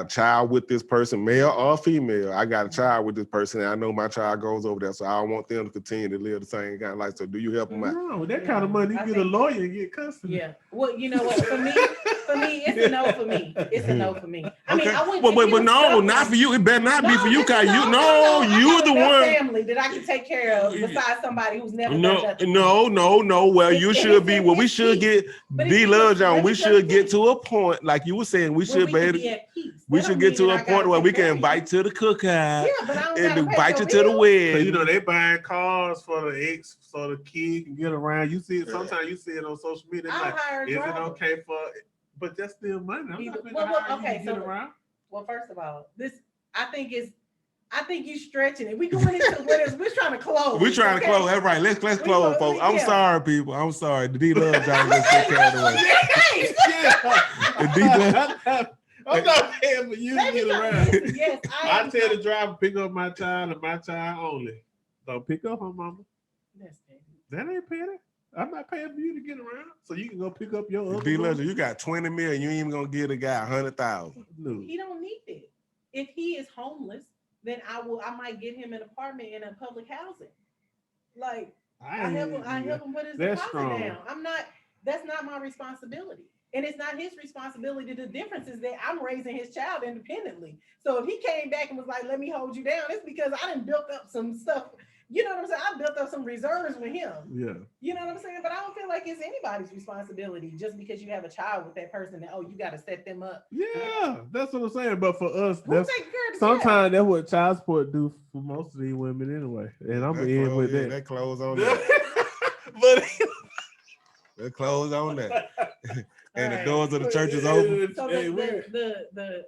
child with this person, male or female. I got a child with this person, and I know my child goes over there, so I don't want them to continue to live the same kind of life. So do you help them out? No, with that kind of money, you get a lawyer and get custody. Yeah. Well, you know what? For me, it's a no for me. It's a no for me. I mean, I wouldn't. But no, not for you. It better not be for you, cause you're the one family that I can take care of besides somebody who's never No. Well, you should be. Well, we should get D-Love John. We should get to a point, like you were saying, we should be able. We should get to a point where we can invite to the cookout and invite you to the wedding. So, you know, they buying cars for the ex so the kid can get around. You see it sometimes. You see it on social media. Like, is it okay for? But that's still money. I'm not get around. Well, first of all, I think you stretching it. We going into we're trying to close. We're trying to close. That's right. Let's close, folks. I'm sorry, people. I'm sorry. The D-Love John just took carried away. I'm not paying for you to get around. Yes, I tell the driver pick up my child and my child only. Don't pick up her mama. That ain't paying. I'm not paying for you to get around, so you can go pick up your other. D-Love, you got 20 million. You ain't even gonna give the guy 100,000. No. He don't need it. If he is homeless, then I might get him an apartment in a public housing. Like I help him put his deposit down. That's not my responsibility. And it's not his responsibility. The difference is that I'm raising his child independently. So if he came back and was like, let me hold you down, it's because I done built up some stuff. You know what I'm saying? I built up some reserves with him. Yeah. You know what I'm saying? But I don't feel like it's anybody's responsibility just because you have a child with that person that, you got to set them up. Yeah, that's what I'm saying. But for us, sometimes that's what child support do for most of these women anyway. And I'm in with that. That close on that. But that close on that. And the doors of the church is open. So the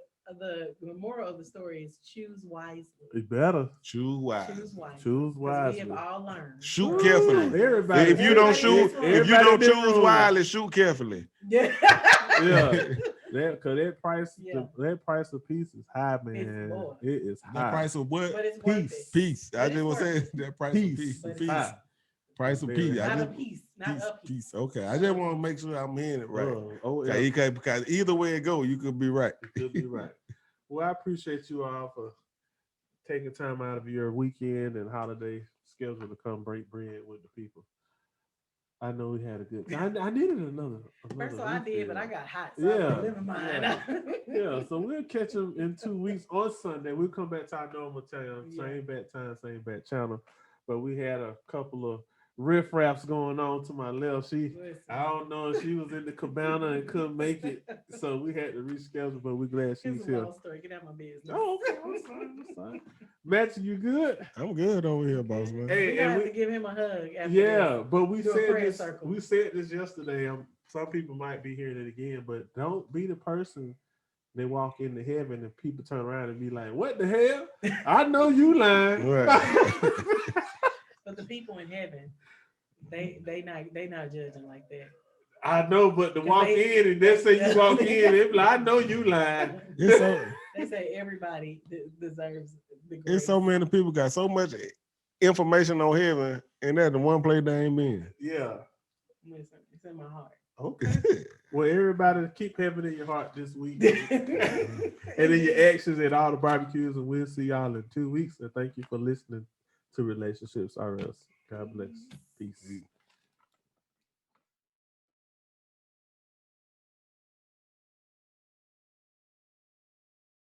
moral of the story is choose wisely. It better. Choose wisely. Choose wisely. We have all learned. Shoot carefully. Everybody. If you don't choose wisely, shoot carefully. Yeah. Yeah. Because that price of peace is high, man. It is high. That price of what? Peace. I just want to say that price of peace. Peace. Price of peace. Not a piece. Not a piece. Peace. Okay. I just want to make sure I'm hearing it right. Because either way it go, you could be right. You could be right. Well, I appreciate you all for taking time out of your weekend and holiday schedule to come break bread with the people. I know we had a good time. I needed another First of all, I did, but I got hot. So never mind. Yeah, so we'll catch them in 2 weeks on Sunday. We'll come back to our normal time. Same bat time, same bat channel. But we had a couple of riff-raffs going on to my left. I don't know if she was in the cabana and couldn't make it, so we had to reschedule, but we're glad she's here. Story. Get out my business. Oh, okay. I'm sorry. Matthew, you good? I'm good over here, boss man. Hey, we have to give him a hug. But we said this yesterday. Some people might be hearing it again, but don't be the person they walk into heaven and people turn around and be like, "What the hell? I know you lying." Right. But the people in heaven, they not judging like that. I know, but to walk in and they say you walk in, they be like, I know you lying. They say everybody deserves the grace. It's so many people got so much information on heaven, and that's the one place they ain't been. Yeah. Listen, it's in my heart. Okay. Well, everybody keep heaven in your heart this week. And in your actions at all the barbecues, and we'll see y'all in 2 weeks. And thank you for listening to Relationships RS. God bless. Peace.